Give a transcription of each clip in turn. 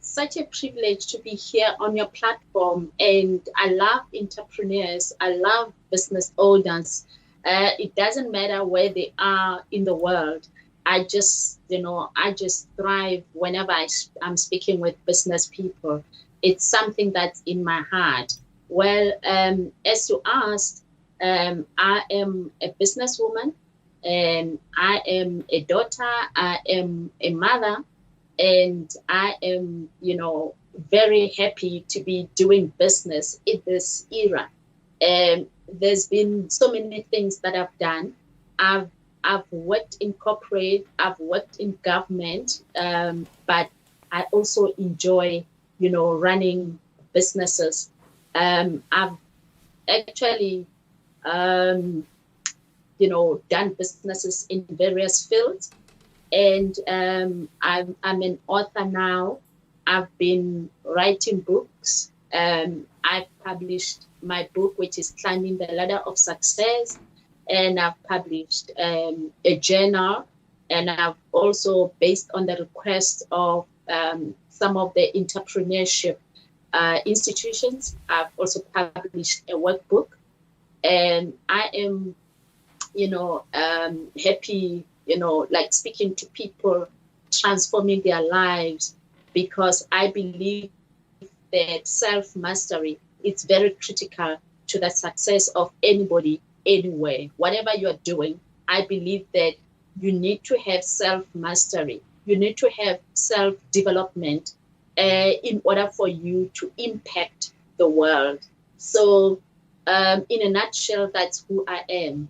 such a privilege to be here on your platform. And I love entrepreneurs. I love business owners. It doesn't matter where they are in the world. I just thrive whenever I'm speaking with business people. It's something that's in my heart. Well, as you asked, I am a businesswoman, and I am a daughter, I am a mother, and I am, very happy to be doing business in this era. And there's been so many things that I've done. I've worked in corporate, I've worked in government, but I also enjoy, running businesses. I've actually, done businesses in various fields, and I'm an author now. I've been writing books. I've published my book, which is Climbing the Ladder of Success, and I've published a journal, and I've also, based on the request of some of the entrepreneurship institutions, I've also published a workbook. And I am, happy, like speaking to people, transforming their lives, because I believe that self-mastery is very critical to the success of anybody, anywhere. Whatever you're doing, I believe that you need to have self-mastery. You need to have self-development in order for you to impact the world. So in a nutshell, that's who I am.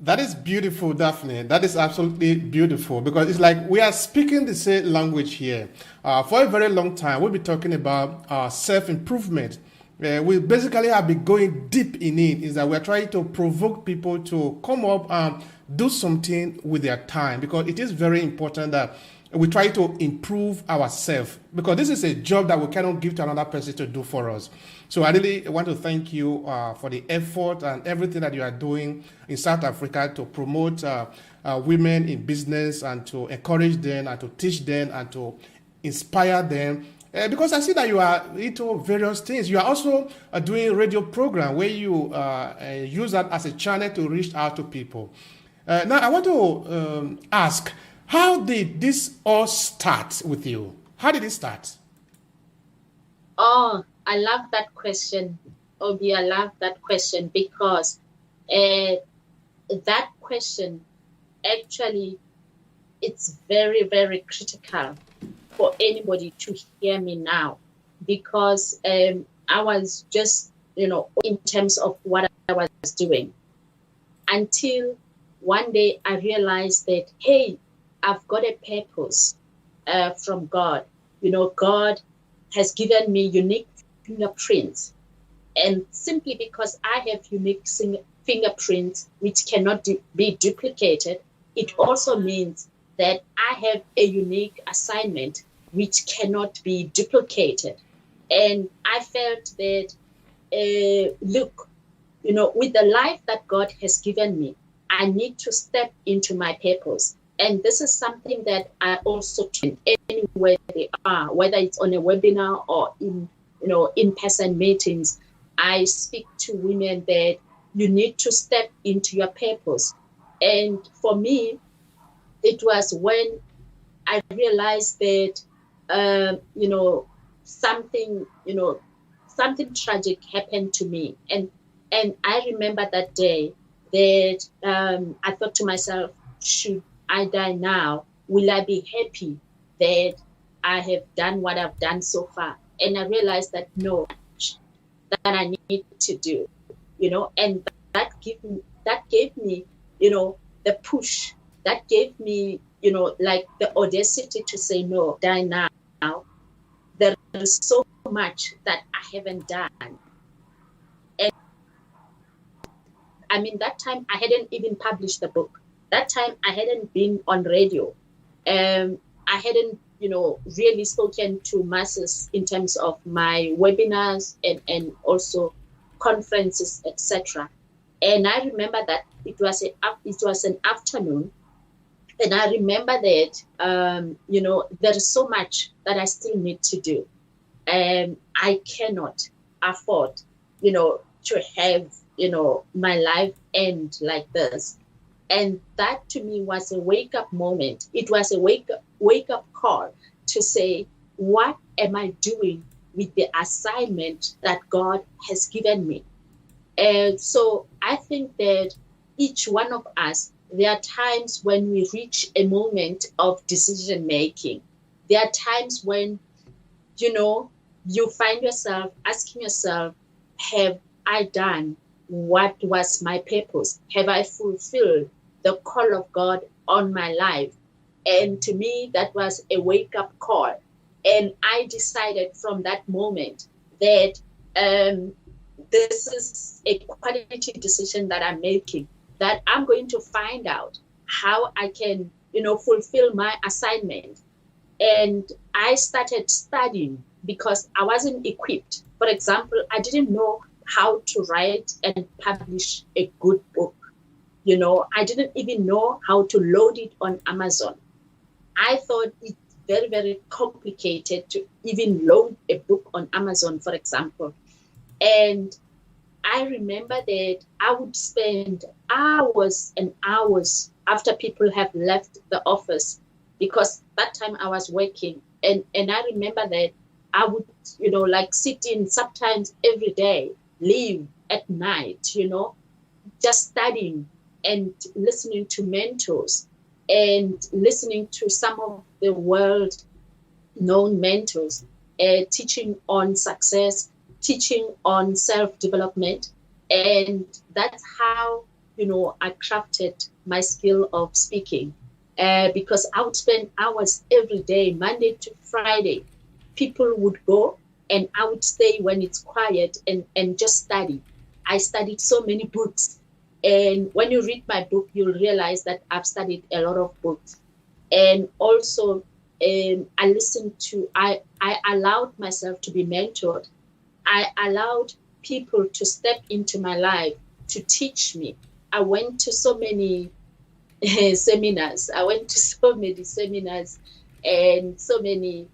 That is beautiful, Daphne. That is absolutely beautiful, because it's like we are speaking the same language here. For a very long time, we'll be talking about self-improvement. We basically have been going deep in it, is that we're trying to provoke people to come up and do something with their time, because it is very important that we try to improve ourselves, because this is a job that we cannot give to another person to do for us. So I really want to thank you for the effort and everything that you are doing in South Africa to promote women in business, and to encourage them, and to teach them, and to inspire them. Because I see that you are into various things. You are also doing a radio program where you use that as a channel to reach out to people. Now, I want to ask, how did this all start with you? How did it start? Oh, I love that question, Obi. I love that question, because that question, actually, it's very, very critical for anybody to hear me now, because I was just, in terms of what I was doing, until one day I realized that, hey, I've got a purpose from God. God has given me unique fingerprints. And simply because I have unique fingerprints which cannot be duplicated, it also means that I have a unique assignment which cannot be duplicated. And I felt that, look, with the life that God has given me, I need to step into my purpose. And this is something that I also train anywhere they are, whether it's on a webinar or in-person meetings. I speak to women that you need to step into your purpose. And for me, it was when I realized that, something tragic happened to me. And I remember that day that I thought to myself, should I die now? Will I be happy that I have done what I've done so far? And I realized that no, that I need to do, and that gave me, the push. That gave me, like the audacity to say no, die now. There is so much that I haven't done. And that time I hadn't even published the book. That time I hadn't been on radio. I hadn't, really spoken to masses in terms of my webinars and also conferences, etc. And I remember that it was an afternoon, And I remember that, there is so much that I still need to do. I cannot afford, to have, my life end like this. And that to me was a wake up moment. It was a wake up call to say, what am I doing with the assignment that God has given me? And so I think that each one of us, there are times when we reach a moment of decision making. There are times when, you find yourself asking yourself, have I done what was my purpose? Have I fulfilled the call of God on my life? And to me, that was a wake up call. And I decided from that moment that this is a quality decision that I'm making, that I'm going to find out how I can, fulfill my assignment. And I started studying because I wasn't equipped. For example, I didn't know how to write and publish a good book. I didn't even know how to load it on Amazon. I thought it's very, very complicated to even load a book on Amazon, for example. And I remember that I would spend hours and hours after people have left the office, because that time I was working. And I remember that I would, sit in sometimes every day, leave at night, just studying and listening to mentors and listening to some of the world-known mentors, teaching on success, teaching on self-development. And that's how, I crafted my skill of speaking, because I would spend hours every day, Monday to Friday. People would go and I would stay when it's quiet and just study. I studied so many books. And when you read my book, you'll realize that I've studied a lot of books. And also, I allowed myself to be mentored. I allowed people to step into my life to teach me. I went to so many seminars. And so many,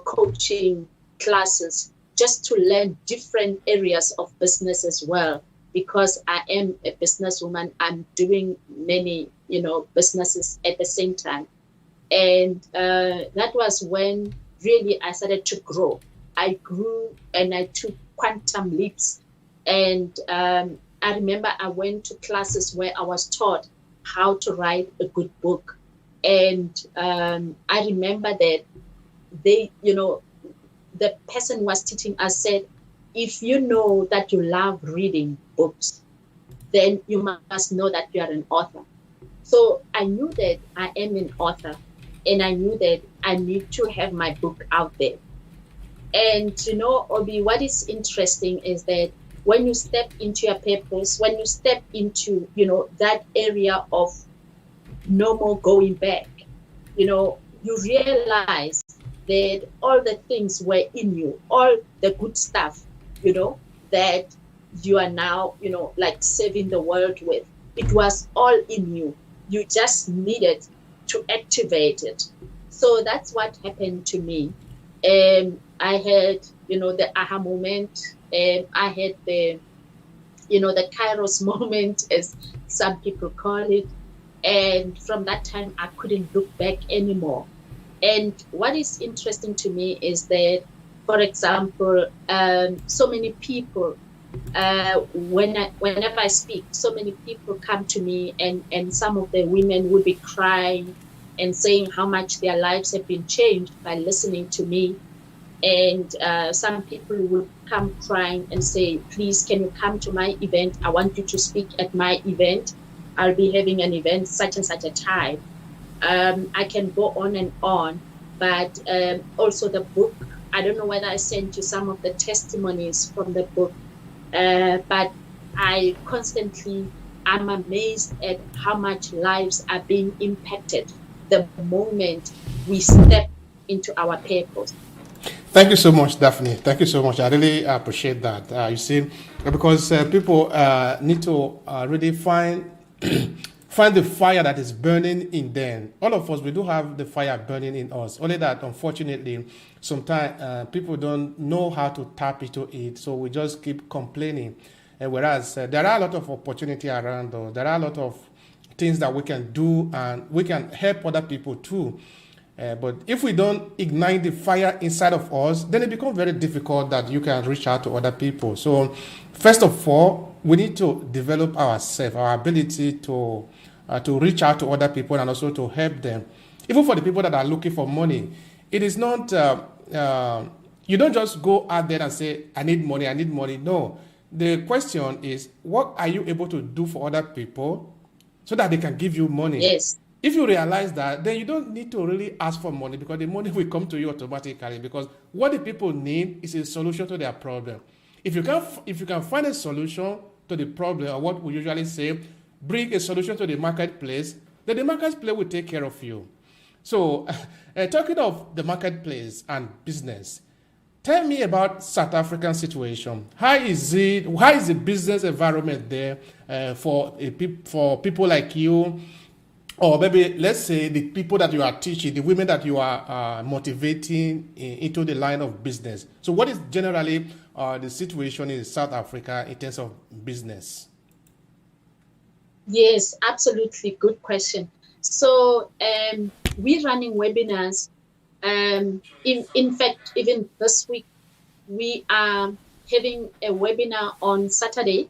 coaching classes, just to learn different areas of business as well. Because I am a businesswoman, I'm doing many, businesses at the same time. And that was when really I started to grow. I grew and I took quantum leaps. And I remember I went to classes where I was taught how to write a good book. And I remember that the person who was teaching us said, if you know that you love reading books, then you must know that you are an author. So I knew that I am an author, and I knew that I need to have my book out there. And Obi, what is interesting is that when you step into your purpose, when you step into, that area of no more going back, you realize that all the things were in you, all the good stuff, that you are now, serving the world with. It was all in you. You just needed to activate it. So that's what happened to me. I had, the aha moment. I had the Kairos moment, as some people call it. And from that time, I couldn't look back anymore. And what is interesting to me is that, for example, so many people, whenever I speak, so many people come to me, and some of the women will be crying and saying how much their lives have been changed by listening to me. And some people will come crying and say, please, can you come to my event? I want you to speak at my event. I'll be having an event such and such a time. I can go on, but also the book, I don't know whether I sent you some of the testimonies from the book, but I constantly am amazed at how much lives are being impacted the moment we step into our purpose. Thank you so much, Daphne. Thank you so much. I really appreciate that. You see, because people need to really find find the fire that is burning in them. All of us, we do have the fire burning in us. Only that, unfortunately, sometimes people don't know how to tap into it, so we just keep complaining. Whereas there are a lot of opportunity around us. There are a lot of things that we can do, and we can help other people too. But if we don't ignite the fire inside of us, then it becomes very difficult that you can reach out to other people. So first of all, we need to develop ourselves, our ability to reach out to other people and also to help them. Even for the people that are looking for money, it is not, you don't just go out there and say, I need money, I need money. No. The question is, what are you able to do for other people so that they can give you money? Yes. If you realize that, then you don't need to really ask for money, because the money will come to you automatically, because what the people need is a solution to their problem. If you can find a solution to the problem, or what we usually say, bring a solution to the marketplace, then the marketplace will take care of you. So talking of the marketplace and business, tell me about South African situation. How is the business environment there for people like you? Or maybe, let's say, the people that you are teaching, the women that you are motivating into the line of business. So what is generally the situation in South Africa in terms of business? Yes, absolutely. Good question. So we're running webinars. In fact, even this week, we are having a webinar on Saturday.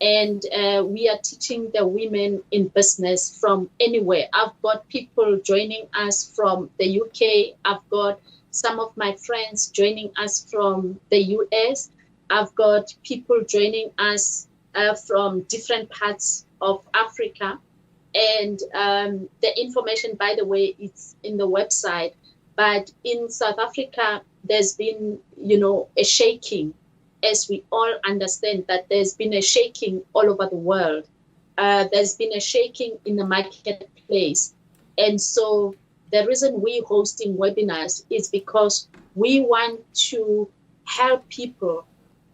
And we are teaching the women in business from anywhere. I've got people joining us from the UK. I've got some of my friends joining us from the US. I've got people joining us from different parts of Africa. And the information, by the way, it's in the website. But in South Africa, there's been, a shaking. As we all understand that there's been a shaking all over the world. There's been a shaking in the marketplace. And so the reason we're hosting webinars is because we want to help people,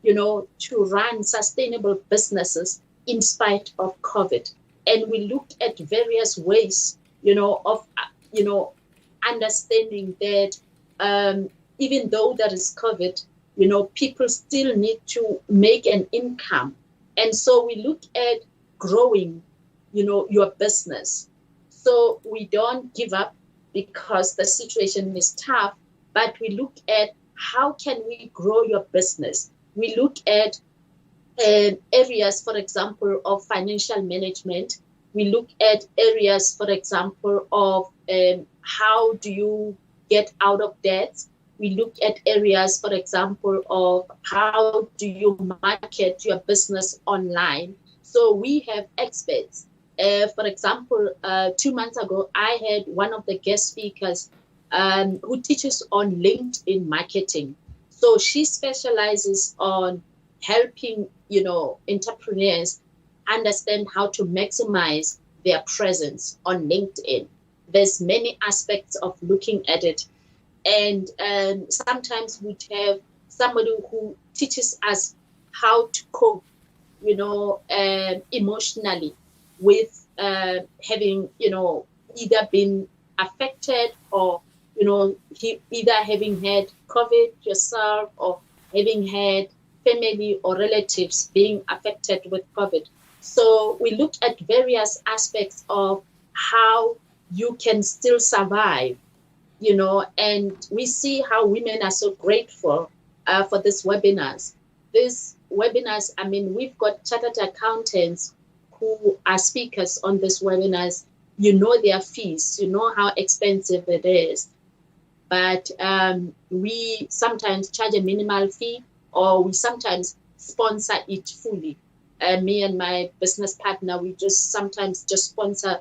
to run sustainable businesses in spite of COVID. And we looked at various ways, of, understanding that even though there is COVID, people still need to make an income. And so we look at growing, your business. So we don't give up because the situation is tough, but we look at how can we grow your business. We look at areas, for example, of financial management. We look at areas, for example, of how do you get out of debt. We look at areas, for example, of how do you market your business online. So we have experts. For example, 2 months ago, I had one of the guest speakers who teaches on LinkedIn marketing. So she specializes on helping, entrepreneurs understand how to maximize their presence on LinkedIn. There's many aspects of looking at it. And sometimes we'd have somebody who teaches us how to cope, emotionally with having, either been affected or, either having had COVID yourself or having had family or relatives being affected with COVID. So we look at various aspects of how you can still survive. And we see how women are so grateful for these webinars. These webinars, we've got chartered accountants who are speakers on these webinars. Their fees, how expensive it is. But we sometimes charge a minimal fee, or we sometimes sponsor it fully. Me and my business partner, we sometimes sponsor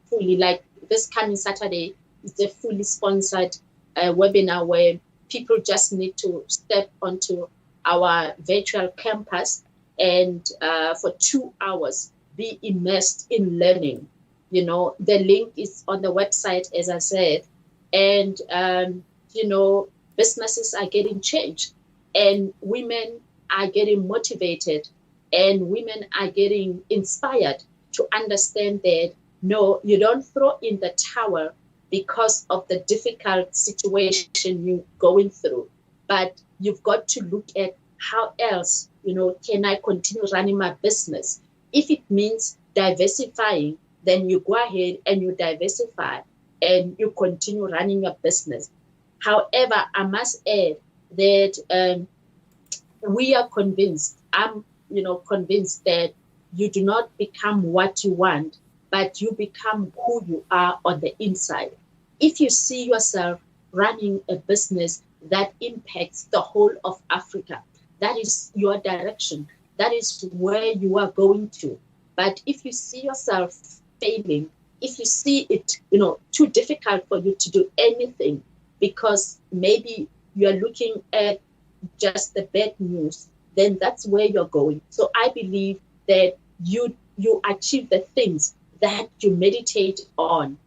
fully. Like this coming Saturday, it's a fully sponsored webinar where people just need to step onto our virtual campus and for 2 hours be immersed in learning. The link is on the website, as I said, and businesses are getting changed, and women are getting motivated, and women are getting inspired to understand that No, you don't throw in the towel because of the difficult situation you're going through, but you've got to look at how else, can I continue running my business? If it means diversifying, then you go ahead and you diversify and you continue running your business. However, I must add that we are convinced, I'm convinced that you do not become what you want, but you become who you are on the inside. If you see yourself running a business that impacts the whole of Africa, that is your direction. That is where you are going to. But if you see yourself failing, if you see it, too difficult for you to do anything because maybe you are looking at just the bad news, then that's where you're going. So I believe that you achieve the things that you meditate on.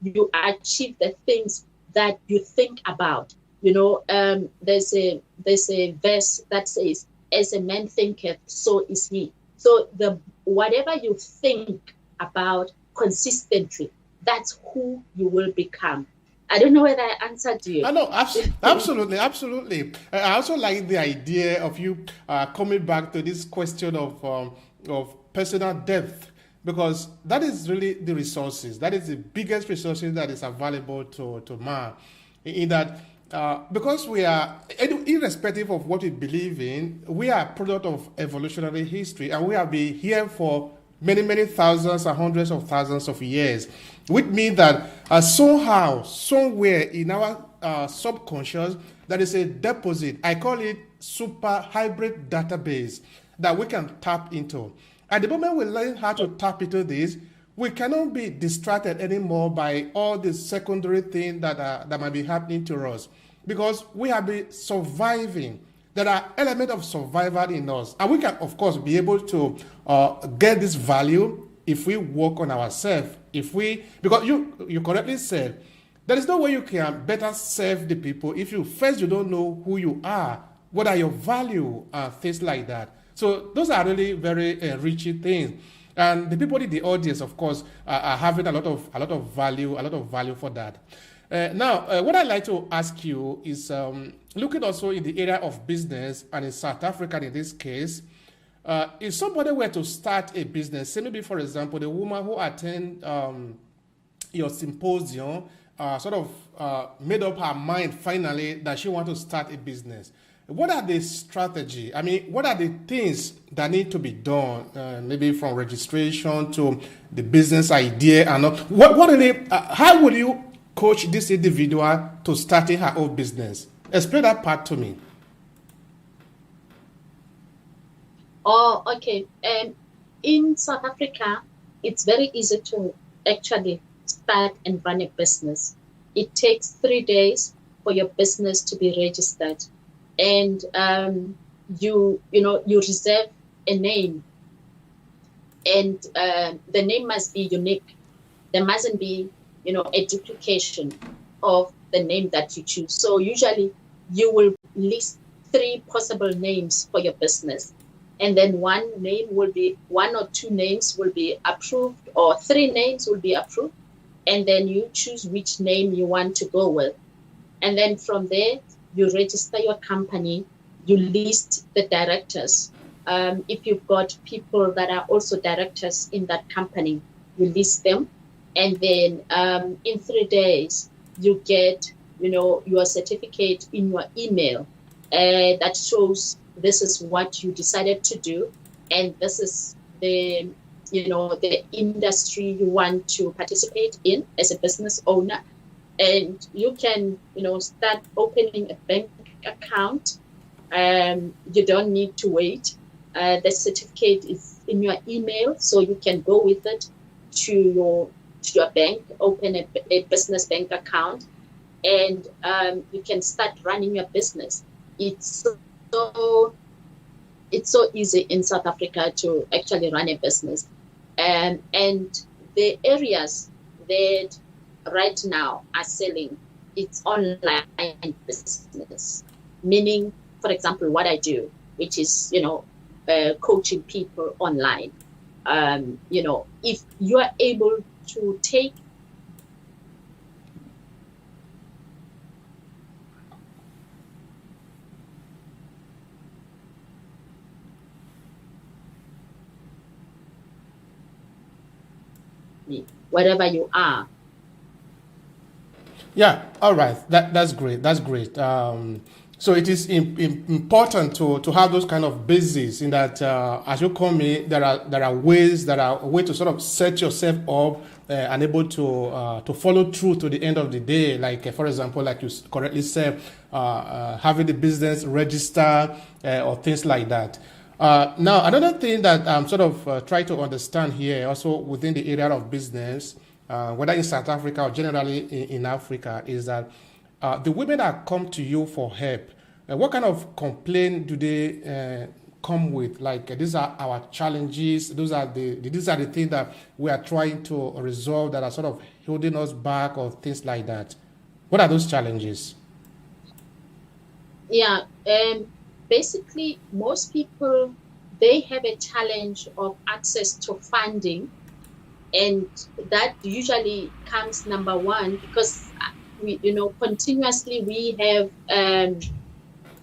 You achieve the things that you think about. There's a verse that says, "As a man thinketh, so is he." So whatever you think about consistently, that's who you will become. I don't know whether I answered you. I know, absolutely, absolutely. I also like the idea of you coming back to this question of personal depth, because that is really the resources. That is the biggest resources that is available to man. In that, because we are, irrespective of what we believe in, we are a product of evolutionary history, and we have been here for many, many thousands and hundreds of thousands of years, which means that somehow, somewhere in our subconscious, there is a deposit. I call it super hybrid database that we can tap into. At the moment we learn how to tap into this, we cannot be distracted anymore by all the secondary things that might be happening to us, because we have been surviving. There are elements of survival in us, and we can, of course, be able to get this value if we work on ourselves. Because you correctly said, there is no way you can better serve the people if you don't know who you are, what are your value, things like that. So those are really very enriching things, and the people in the audience, of course, are having a lot of value for that. Now, what I'd like to ask you is, looking also in the area of business, and in South Africa in this case, if somebody were to start a business, say maybe, for example, the woman who attend your symposium made up her mind finally that she wants to start a business. What are the strategy? I mean, what are the things that need to be done? Maybe from registration to the business idea, and how will you coach this individual to starting her own business? Explain that part to me. Oh, okay. In South Africa, it's very easy to actually start and run a business. It takes 3 days for your business to be registered, and you reserve a name, and the name must be unique. There mustn't be a duplication of the name that you choose. So usually you will list 3 possible names for your business, and then one or two names will be approved, or 3 names will be approved, and then you choose which name you want to go with. And then from there, you register your company, you list the directors. If you've got people that are also directors in that company, you list them. And then in 3 days, you get, your certificate in your email that shows this is what you decided to do, and this is the industry you want to participate in as a business owner. And you can, start opening a bank account. You don't need to wait. The certificate is in your email, so you can go with it to your bank, open a business bank account, and you can start running your business. It's so easy in South Africa to actually run a business, and the areas that right now are selling, it's online business. Meaning, for example, what I do, which is coaching people online. If you are able to take wherever you are. Yeah, all right. That's great. That's great. So it is important to have those kind of bases in that as you come in, there are ways that are a way to sort of set yourself up and able to follow through to the end of the day. Like for example, like you correctly said, having the business register or things like that. Now, another thing that I'm sort of trying to understand here, also within the area of business, whether in South Africa or generally in Africa, is that the women that come to you for help, what kind of complaint do they come with? Like these are our challenges. These are the things that we are trying to resolve that are sort of holding us back or things like that. What are those challenges? Yeah, basically, most people, they have a challenge of access to funding, and that usually comes number one because we, continuously we have,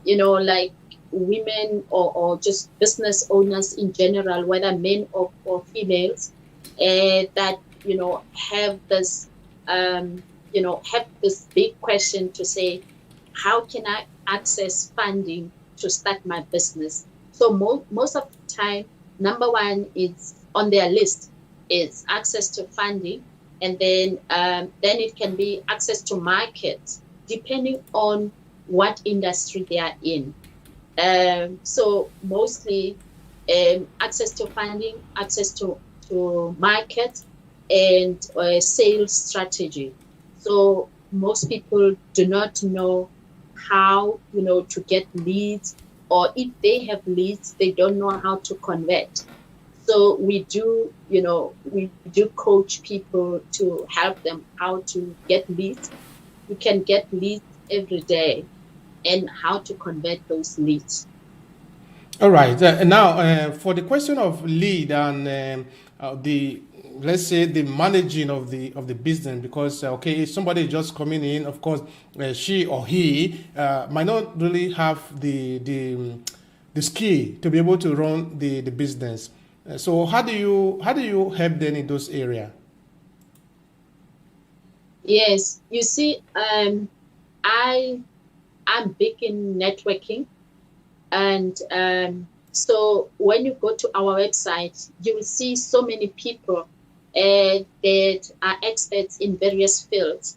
like women or just business owners in general, whether men or females, that have this, have this big question to say, how can I access funding to start my business? So most of the time, number one is on their list is access to funding, and then it can be access to markets, depending on what industry they are in. So mostly access to funding, access to market, and sales strategy. So most people do not know how to get leads, or if they have leads, they don't know how to convert. So we do coach people to help them how to get leads. You can get leads every day, and how to convert those leads. All right. Now, for the question of lead and the, let's say, the managing of the business, because if somebody is just coming in, of course, she or he might not really have the skill to be able to run the business. So how do you help them in those areas? Yes, you see, I'm big in networking, and so when you go to our website, you will see so many people that are experts in various fields,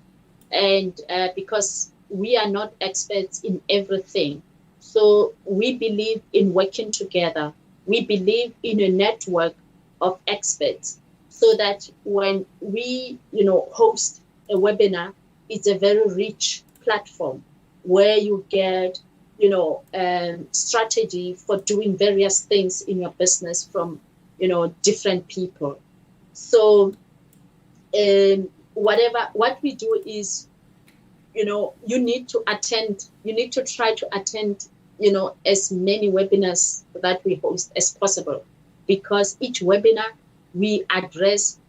and because we are not experts in everything, so we believe in working together. We believe in a network of experts, so that when we host a webinar, it's a very rich platform where you get strategy for doing various things in your business from different people. So what we do is you need to try to attend as many webinars that we host as possible, because each webinar we address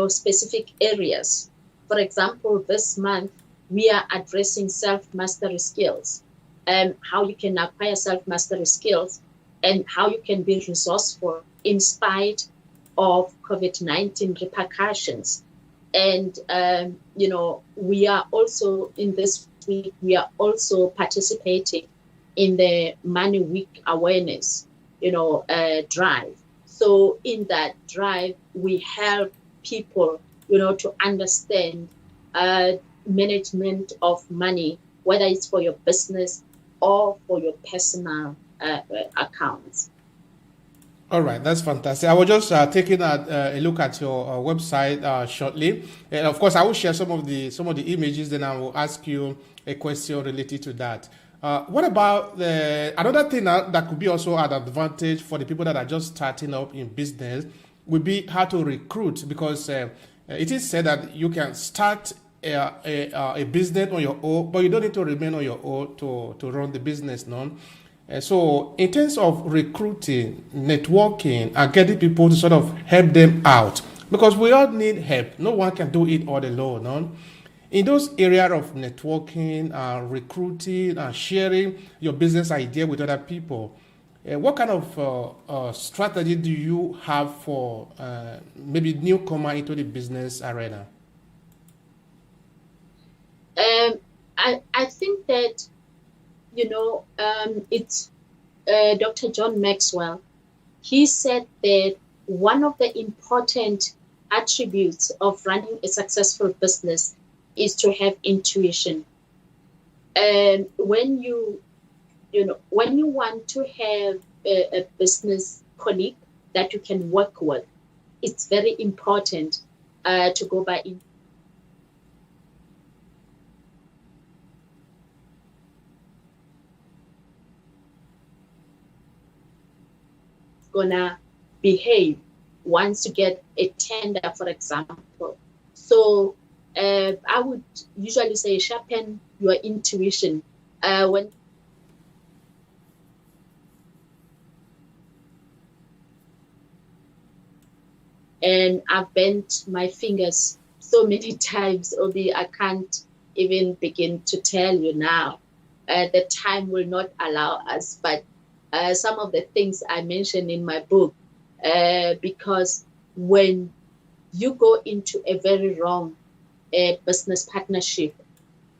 specific areas. For example, this month we are addressing self-mastery skills, how you can acquire self-mastery skills, and how you can be resourceful in spite of COVID-19 repercussions. And we are also in this week, we are also participating in the Money Week awareness, drive. So in that drive, we help people, to understand management of money, whether it's for your business or for your personal accounts. All right, that's fantastic. I was just taking a look at your website shortly, and of course, I will share some of the images. Then I will ask you a question related to that. What about another thing that could be also an advantage for the people that are just starting up in business would be how to recruit, because it is said that you can start a business on your own, but you don't need to remain on your own to run the business, no? So in terms of recruiting, networking, and getting people to sort of help them out, because we all need help. No one can do it all alone. No? In those areas of networking, recruiting, and sharing your business idea with other people, what kind of strategy do you have for maybe newcomer into the business arena? I think that, it's Dr. John Maxwell. He said that one of the important attributes of running a successful business is to have intuition. And when you want to have a business colleague that you can work with, it's very important to go by intuition. Gonna behave once you get a tender, for example. So I would usually say sharpen your intuition when. And I've bent my fingers so many times, Obi, I can't even begin to tell you now. The time will not allow us, but some of the things I mentioned in my book, because when you go into a very wrong business partnership,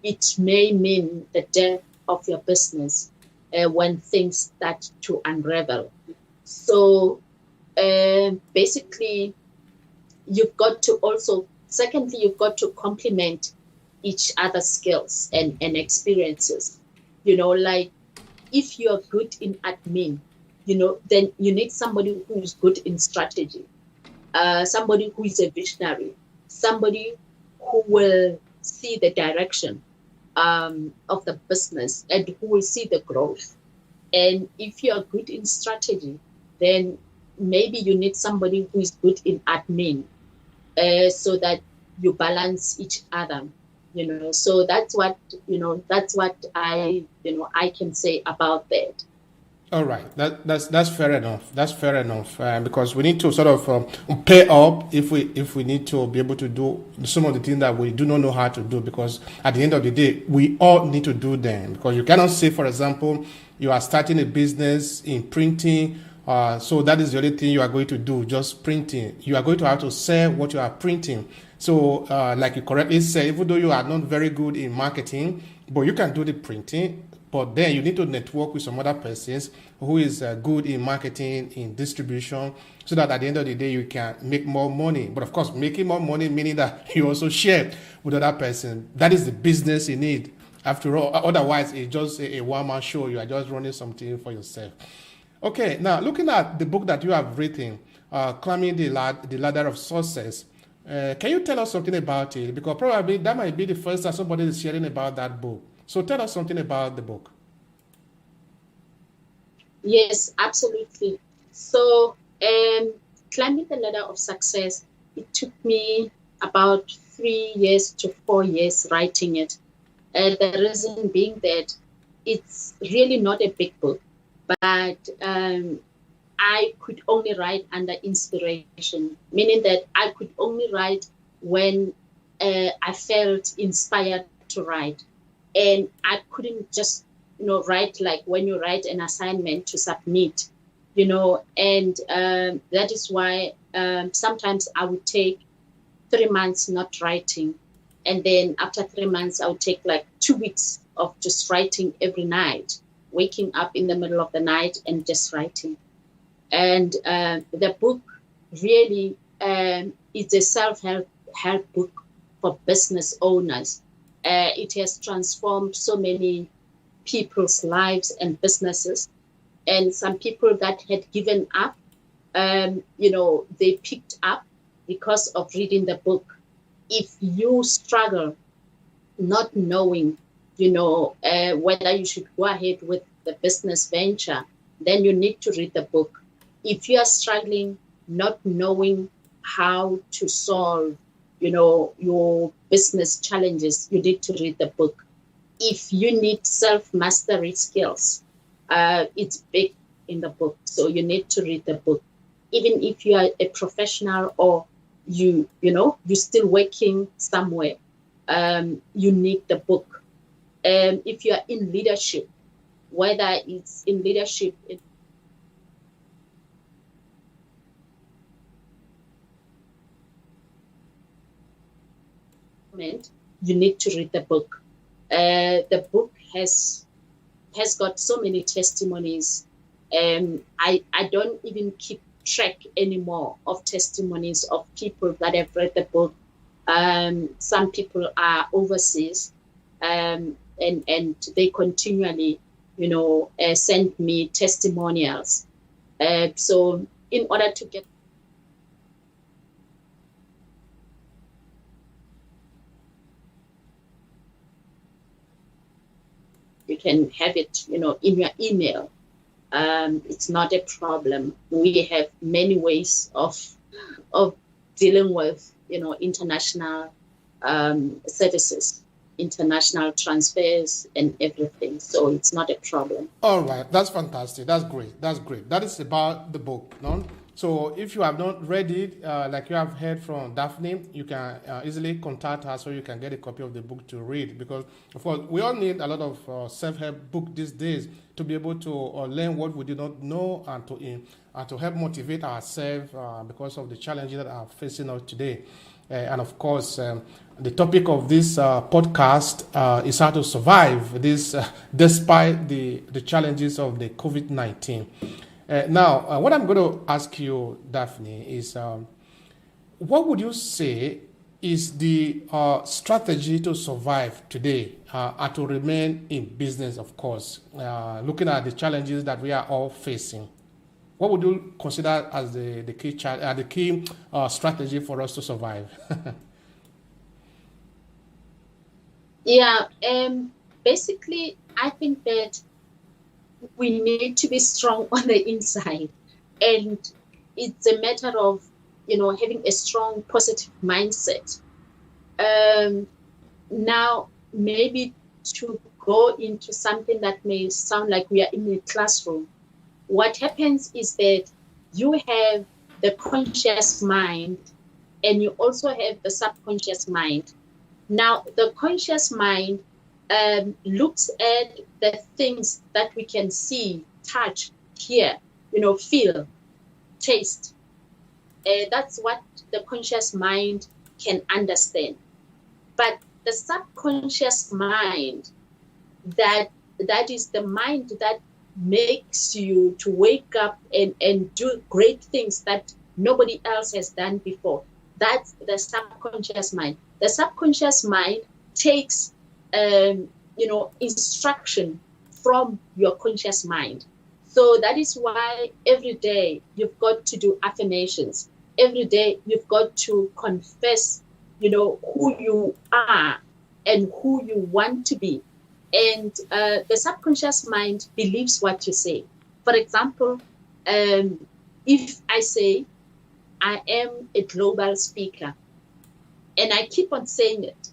it may mean the death of your business when things start to unravel. So basically, you've got to complement each other's skills and experiences. Like if you're good in admin, then you need somebody who's good in strategy, somebody who is a visionary, somebody who will see the direction of the business and who will see the growth. And if you're good in strategy, then maybe you need somebody who is good in admin, so that you balance each other. So that's what I can say about that. All right, that's fair enough. That's fair enough because we need to sort of pay up if we need to be able to do some of the things that we do not know how to do, because at the end of the day we all need to do them. Because you cannot say, for example, you are starting a business in printing, so that is the only thing you are going to do, just printing. You are going to have to sell what you are printing. So like you correctly said, even though you are not very good in marketing, but you can do the printing. But then you need to network with some other persons who is good in marketing, in distribution, so that at the end of the day you can make more money. But of course, making more money meaning that you also share with other person. That is the business you need. After all, otherwise it's just a one-man show. You are just running something for yourself. Okay, now looking at the book that you have written, Climbing the Ladder of Success, can you tell us something about it? Because probably that might be the first time somebody is sharing about that book. So tell us something about the book. Yes, absolutely. So Climbing the Ladder of Success, it took me about 3 years to 4 years writing it. The reason being that it's really not a big book, but I could only write under inspiration, meaning that I could only write when I felt inspired to write. And I couldn't just, write like when you write an assignment to submit, and that is why sometimes I would take 3 months not writing. And then after 3 months, I would take like 2 weeks of just writing every night, waking up in the middle of the night and just writing. And the book really is a self-help book for business owners. It has transformed so many people's lives and businesses. And some people that had given up, they picked up because of reading the book. If you struggle not knowing, whether you should go ahead with the business venture, then you need to read the book. If you are struggling not knowing how to solve your business challenges, you need to read the book. If you need self-mastery skills, it's big in the book, so you need to read the book. Even if you are a professional or you're still working somewhere, you need the book. If you are in leadership, whether it's in leadership you need to read the book. The book has got so many testimonies. I don't even keep track anymore of testimonies of people that have read the book. Some people are overseas, and they continually, send me testimonials. So in order to get you can have it, in your email. It's not a problem. We have many ways of dealing with, international services, international transfers, and everything. So it's not a problem. All right, that's fantastic. That's great. That's great. That is about the book, no? So if you have not read it, like you have heard from Daphne, you can easily contact her so you can get a copy of the book to read. Because, of course, we all need a lot of self-help book these days to be able to learn what we do not know and to help motivate ourselves because of the challenges that are facing us today. And of course, the topic of this podcast is how to survive this despite the challenges of the COVID-19. Now, what I'm going to ask you, Daphne, is what would you say is the strategy to survive today and to remain in business, of course, looking at the challenges that we are all facing? What would you consider as the key strategy for us to survive? Yeah, basically, I think that we need to be strong on the inside, and it's a matter of having a strong positive mindset. Now maybe to go into something that may sound like we are in a classroom, what happens is that you have the conscious mind and you also have the subconscious mind. Now the conscious mind looks at the things that we can see, touch, hear, feel, taste. That's what the conscious mind can understand. But the subconscious mind, that is the mind that makes you to wake up and do great things that nobody else has done before. That's the subconscious mind. The subconscious mind takes instruction from your conscious mind. So that is why every day you've got to do affirmations. Every day you've got to confess, who you are and who you want to be. And the subconscious mind believes what you say. For example, if I say I am a global speaker, and I keep on saying it.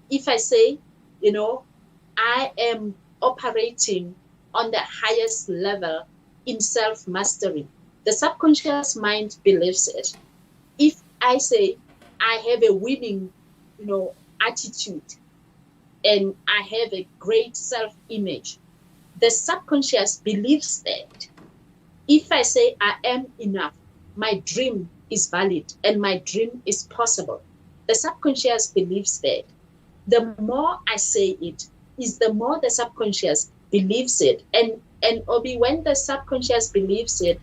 If I say, I am operating on the highest level in self-mastery, the subconscious mind believes it. If I say I have a winning, attitude and I have a great self-image, the subconscious believes that. If I say I am enough, my dream is valid and my dream is possible, the subconscious believes that. The more I say it, is the more the subconscious believes it. And Obi, when the subconscious believes it,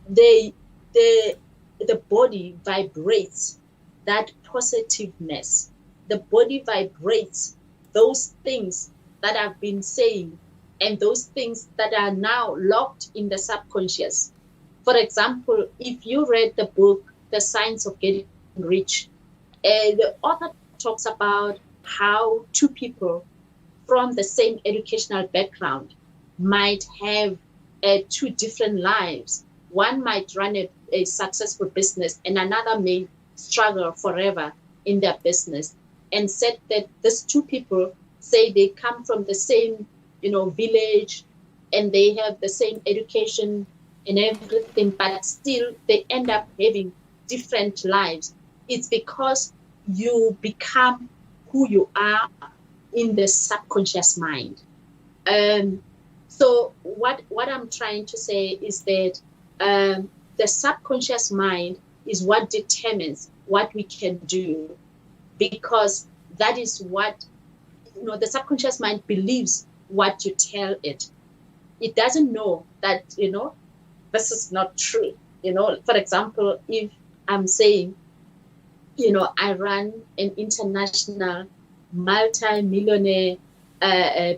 the body vibrates that positiveness. The body vibrates those things that I've been saying and those things that are now locked in the subconscious. For example, if you read the book, The Science of Getting Rich, the author talks about how two people from the same educational background might have two different lives. One might run a successful business and another may struggle forever in their business. And said that these two people say they come from the same, village and they have the same education and everything, but still they end up having different lives, it's because you become who you are in the subconscious mind. So what I'm trying to say is that the subconscious mind is what determines what we can do, because that is what, the subconscious mind believes what you tell it. It doesn't know that, this is not true. For example, if I'm saying, I run an international multi-millionaire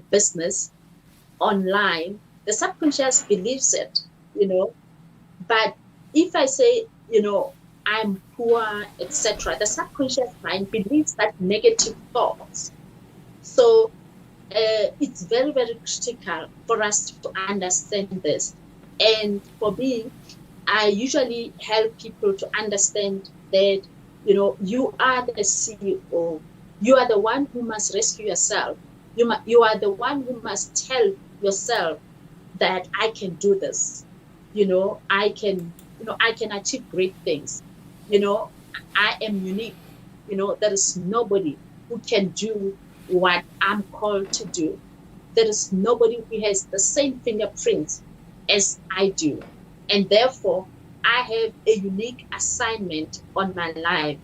business online, the subconscious believes it, But if I say, I'm poor, etc., the subconscious mind believes that negative thoughts. So it's very, very critical for us to understand this. And for me, I usually help people to understand that, you are the CEO. You are the one who must rescue yourself. You are the one who must tell yourself that I can do this. I can achieve great things. I am unique. There is nobody who can do what I'm called to do. There is nobody who has the same fingerprints as I do. And therefore, I have a unique assignment on my life,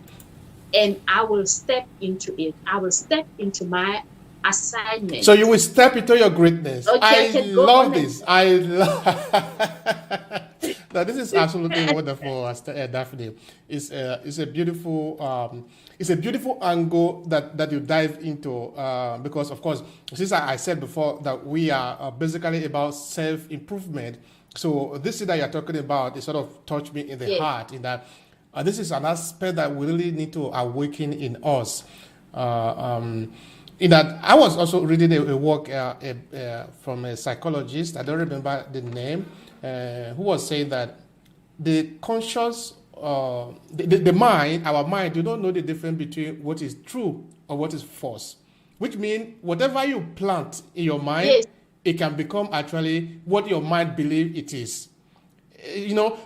and I will step into it. I will step into my assignment. So you will step into your greatness. Okay, I love this. Now, this is absolutely wonderful, Daphne. It's a beautiful angle that you dive into, because of course, since I said before that we are basically about self-improvement. So this thing that you're talking about, it sort of touched me in the heart, in that this is an aspect that we really need to awaken in us. In that, I was also reading a work from a psychologist, I don't remember the name, who was saying that the conscious, the mind, our mind, do not know the difference between what is true or what is false. Which means whatever you plant in your mind, it can become actually what your mind believes it is.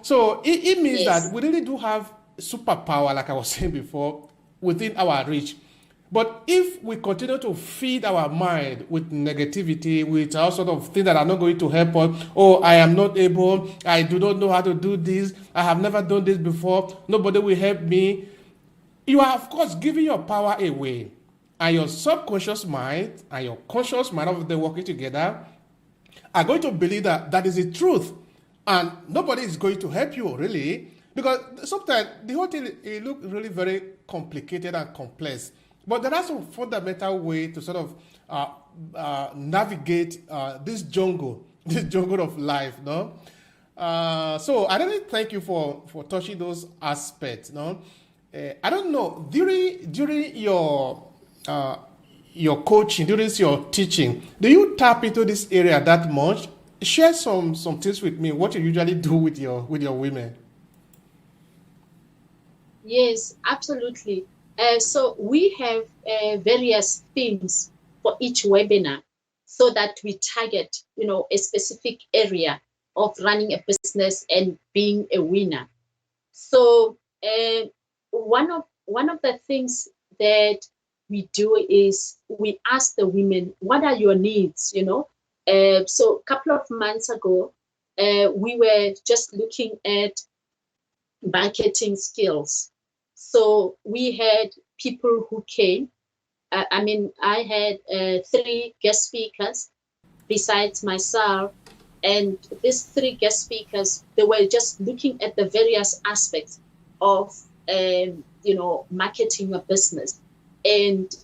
So it means that we really do have superpower, like I was saying before, within our reach. But if we continue to feed our mind with negativity, with all sort of things that are not going to help us, I am not able, I do not know how to do this, I have never done this before, nobody will help me, you are, of course, giving your power away. And your subconscious mind and your conscious mind, of them working together, are going to believe that is the truth. And nobody is going to help you, really. Because sometimes the whole thing, it looks really very complicated and complex. But there are some fundamental way to sort of navigate this jungle of life, no? So I really thank you for touching those aspects, no? I don't know, during your coaching, during your teaching, do you tap into this area that much? Share some tips with me, what you usually do with your women. Yes, absolutely. So we have various themes for each webinar, so that we target, a specific area of running a business and being a winner. So one of the things that we do is we ask the women, what are your needs? So a couple of months ago, we were just looking at marketing skills. So we had people who came. I had 3 guest speakers besides myself, and these 3 guest speakers, they were just looking at the various aspects of, marketing your business. And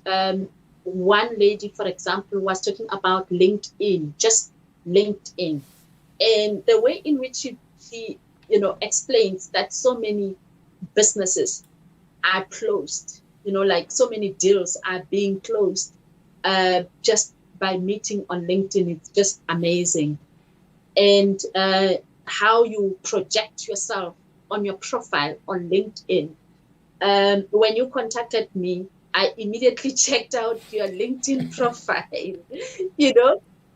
one lady, for example, was talking about LinkedIn, just LinkedIn, and the way in which she explains that so many businesses are closed, like so many deals are being closed just by meeting on LinkedIn. It's just amazing. And how you project yourself on your profile on LinkedIn. When you contacted me, I immediately checked out your LinkedIn profile,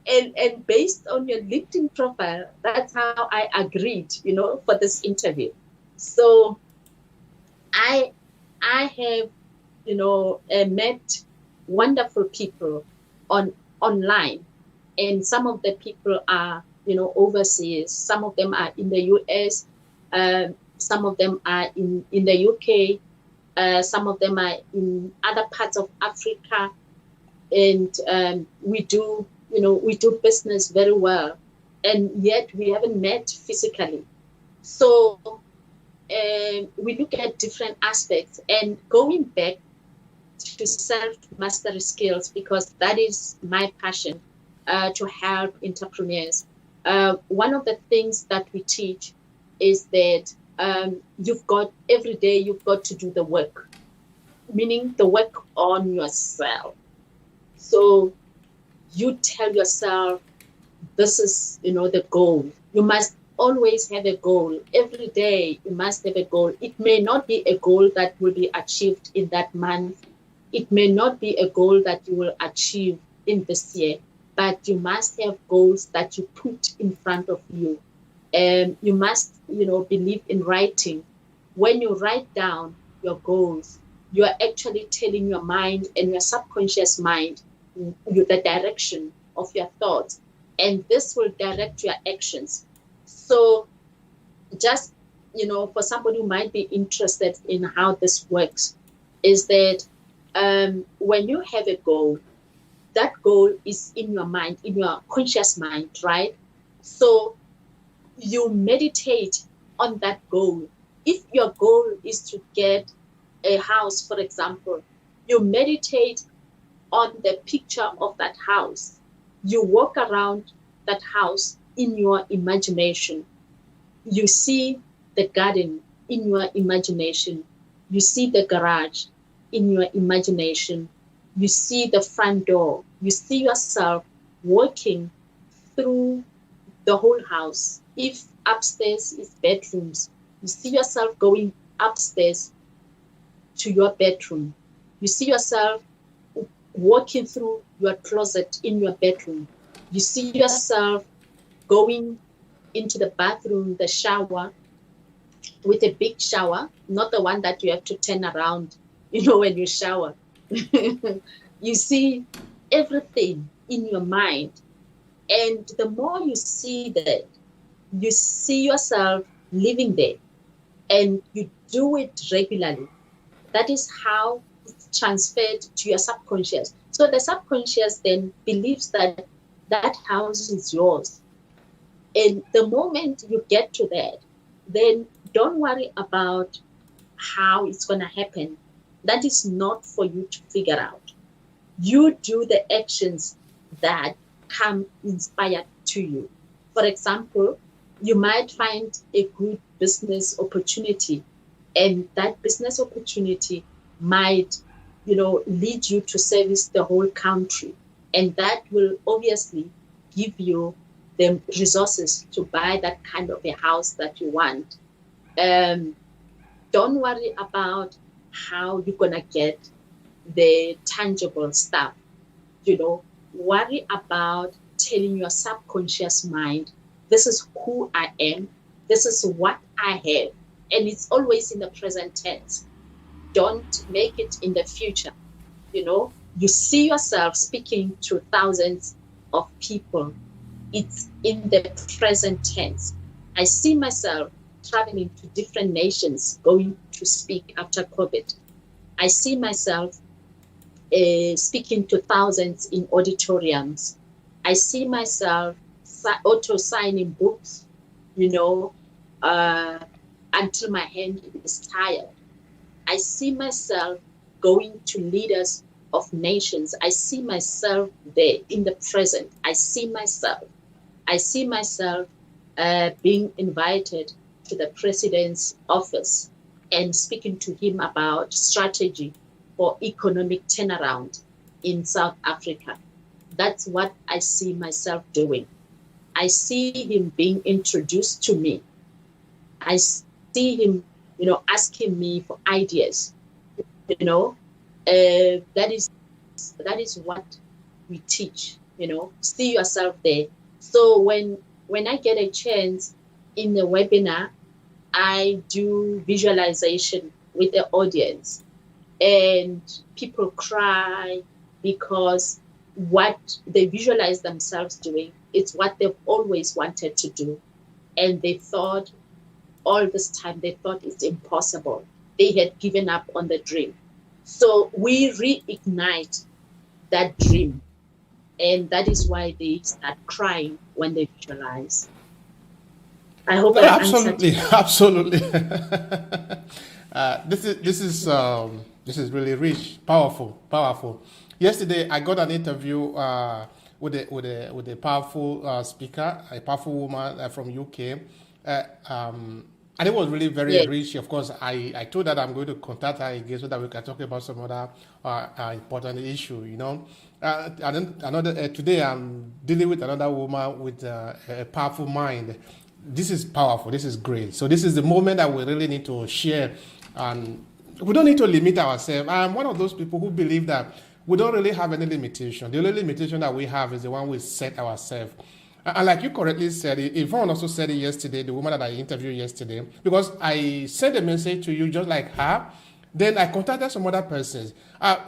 and based on your LinkedIn profile, that's how I agreed, for this interview. So I I have, met wonderful people online, and some of the people are, overseas. Some of them are in the US, some of them are in the UK, some of them are in other parts of Africa, and we do business very well, and yet we haven't met physically. So we look at different aspects, and going back to self-mastery skills, because that is my passion, to help entrepreneurs. One of the things that we teach is that every day you've got to do the work, meaning the work on yourself. So you tell yourself, this is, the goal. You must always have a goal. Every day you must have a goal. It may not be a goal that will be achieved in that month. It may not be a goal that you will achieve in this year, but you must have goals that you put in front of you. You must, believe in writing. When you write down your goals, you are actually telling your mind and your subconscious mind the direction of your thoughts, and this will direct your actions. So just, for somebody who might be interested in how this works, is that when you have a goal, that goal is in your mind, in your conscious mind, right? So you meditate on that goal. If your goal is to get a house, for example, you meditate on the picture of that house. You walk around that house in your imagination. You see the garden in your imagination. You see the garage in your imagination. You see the front door. You see yourself walking through the whole house. If upstairs is bedrooms, you see yourself going upstairs to your bedroom. You see yourself walking through your closet in your bedroom. You see yourself going into the bathroom, the shower, with a big shower, not the one that you have to turn around, when you shower. You see everything in your mind. And the more you see that, you see yourself living there, and you do it regularly. That is how it's transferred to your subconscious. So the subconscious then believes that that house is yours. And the moment you get to that, then don't worry about how it's going to happen. That is not for you to figure out. You do the actions that come inspired to you. For example, you might find a good business opportunity, and that business opportunity might, lead you to service the whole country. And that will obviously give you the resources to buy that kind of a house that you want. Don't worry about how you're going to get the tangible stuff. Worry about telling your subconscious mind, this is who I am, this is what I have. And it's always in the present tense. Don't make it in the future. You see yourself speaking to thousands of people. It's in the present tense. I see myself traveling to different nations, going to speak after COVID. I see myself speaking to thousands in auditoriums. I see myself auto-signing books, until my hand is tired. I see myself going to leaders of nations. I see myself there in the present. I see myself being invited to the president's office and speaking to him about strategy for economic turnaround in South Africa. That's what I see myself doing. I see him being introduced to me. I see him, asking me for ideas. That is what we teach. See yourself there. So when I get a chance in the webinar, I do visualization. with the audience, and people cry because what they visualize themselves doing, it's what they've always wanted to do. And they thought all this time, they thought it's impossible. They had given up on the dream. So we reignite that dream. And that is why they start crying when they visualize. I hope No, I answered absolutely, you. absolutely. This is really rich, powerful, powerful. Yesterday, I got an interview with a powerful speaker, a powerful woman from UK, and it was really very Yes, rich. Of course, I told her that I'm going to contact her again so that we can talk about some other important issue. And then today I'm dealing with another woman with a powerful mind. This is powerful. This is great. So this is the moment that we really need to share, and we don't need to limit ourselves. I'm one of those people who believe that we don't really have any limitation. The only limitation that we have is the one we set ourselves. And like you correctly said, Yvonne also said it yesterday, the woman that I interviewed yesterday, because I sent a message to you just like her. Then I contacted some other persons.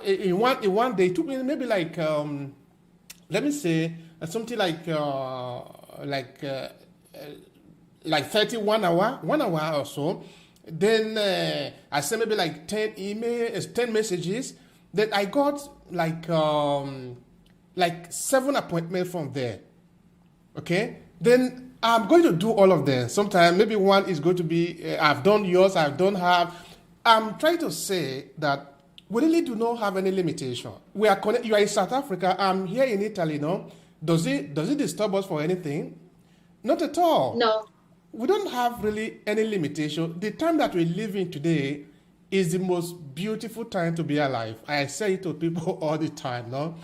In one day, it took me maybe like, let me say, something like 31 hour, 1 hour or so. Then I sent maybe like 10 emails, 10 messages. Then I got like 7 appointments from there. Okay, then I'm going to do all of them. Sometimes maybe one is going to be I've done yours, I've done half. I'm trying to say that we really do not have any limitation. We are connected. You are in South Africa. I'm here in Italy. No, does it disturb us for anything? Not at all. no, We don't have really any limitation. The time that we live in today is the most beautiful time to be alive. I say it to people all the time. No,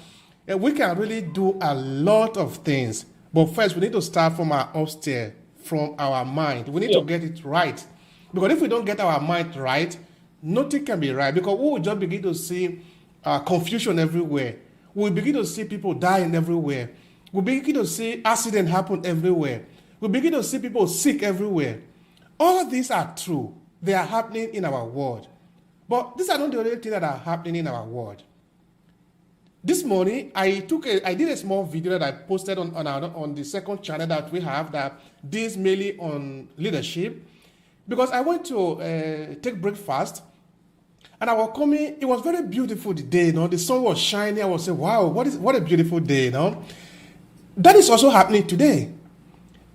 and we can really do a lot of things. But first, we need to start from our upstairs, from our mind. We need to yes, get it right. Because if we don't get our mind right, nothing can be right. Because we will just begin to see confusion everywhere. We begin to see people dying everywhere. We begin to see accidents happen everywhere. We begin to see people sick everywhere. All these are true. They are happening in our world. But these are not the only things that are happening in our world. This morning, I did a small video that I posted on the second channel that we have that deals mainly on leadership, because I went to take breakfast, and I was coming. It was very beautiful the day. The sun was shining. I was saying, "Wow, what a beautiful day!" That is also happening today.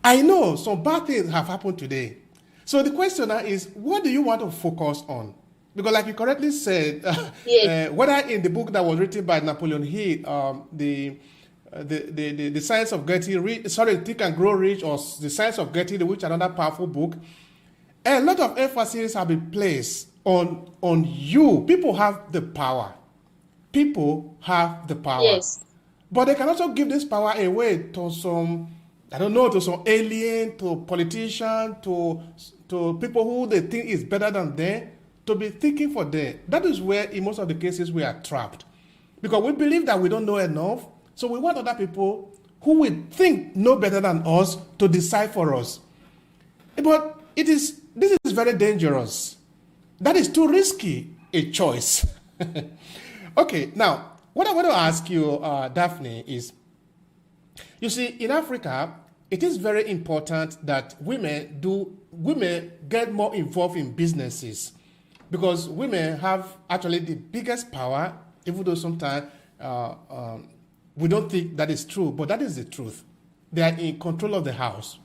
I know some bad things have happened today. So the question now is, what do you want to focus on? Because like you correctly said, yes, whether in the book that was written by Napoleon Hill, the Science of Getting Rich, Think and Grow Rich, or the Science of Getting Rich, another powerful book, a lot of emphasis have been placed on you. People have the power. People have the power. yes, But they can also give this power away to some, I don't know, to some alien, to politicians, to people who they think is better than them, to be thinking for them. That is where, in most of the cases, we are trapped. Because we believe that we don't know enough, so we want other people who we think know better than us to decide for us. But this is very dangerous. That is too risky a choice. Okay, now, what I want to ask you, Daphne, is, you see, in Africa, it is very important that women get more involved in businesses, because women have actually the biggest power, even though sometimes we don't think that is true, but that is the truth. They are in control of the house.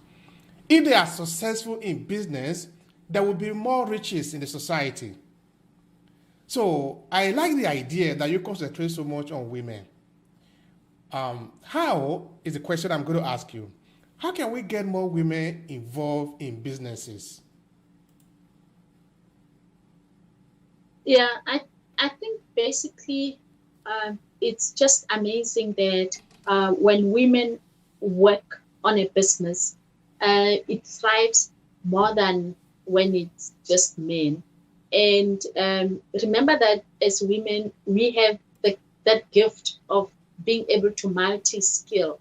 If they are successful in business, there will be more riches in the society. So I like the idea that you concentrate so much on women. How is the question I'm going to ask you? How can we get more women involved in businesses? yeah. I think basically, it's just amazing that when women work on a business, it thrives more than when it's just men. And remember that as women, we have that gift of being able to multi-skill.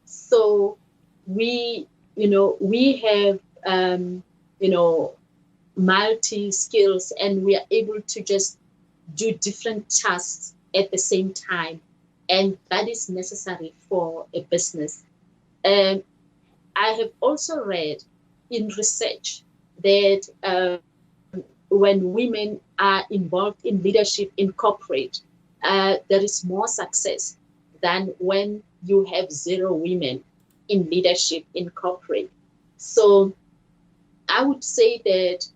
So we have, multi skills, and we are able to just do different tasks at the same time. And that is necessary for a business. I have also read in research that when women are involved in leadership in corporate, there is more success than when you have 0 women in leadership in corporate. So I would say that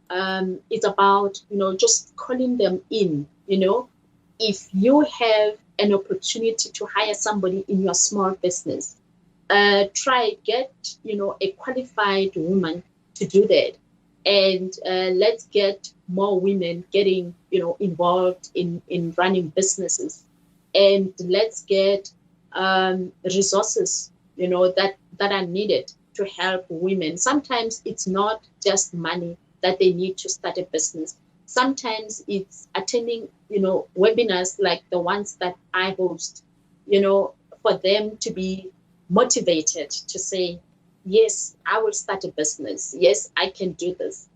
it's about, just calling them in. If you have an opportunity to hire somebody in your small business, try get, a qualified woman to do that. And let's get more women getting, involved in running businesses. And let's get resources, that are needed to help women. Sometimes it's not just money that they need to start a business. Sometimes it's attending, webinars like the ones that I host, for them to be motivated to say, yes, I will start a business. Yes, I can do this.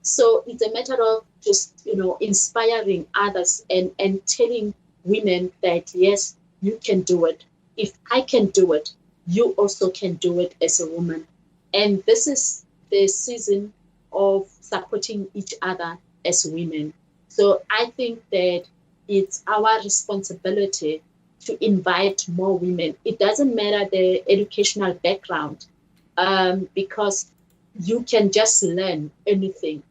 So it's a matter of just, inspiring others and telling women that, yes, you can do it. If I can do it, you also can do it as a woman. And this is the season of supporting each other as women. So I think that it's our responsibility to invite more women. It doesn't matter the educational background, because you can just learn anything.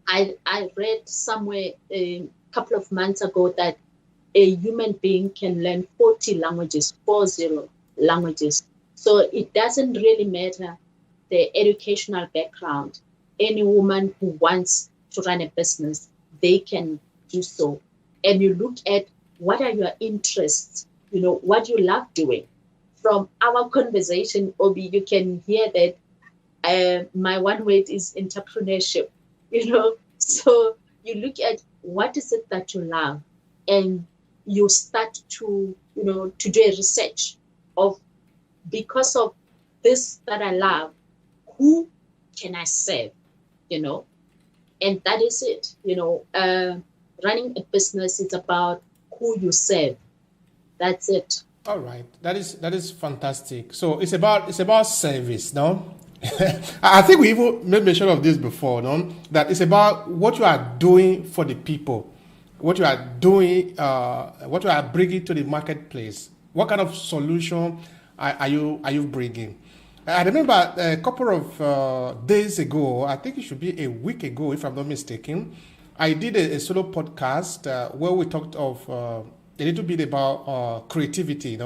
I read somewhere a couple of months ago that a human being can learn 40 languages, 40 languages. So it doesn't really matter the educational background. Any woman who wants to run a business, they can do so. And you look at what are your interests, what you love doing. From our conversation, Obi, you can hear that my one word is entrepreneurship, So you look at what is it that you love, and you start to, to do a research of, because of this that I love, who can I serve, and that is it. Running a business is about who you serve. That's it. All right, that is fantastic. So it's about service, no? I think we even made mention of this before, no? That it's about what you are doing for the people, what you are doing, what you are bringing to the marketplace. What kind of solution are you bringing? I remember a couple of days ago, I think it should be a week ago, if I'm not mistaken, I did a solo podcast where we talked of a little bit about creativity,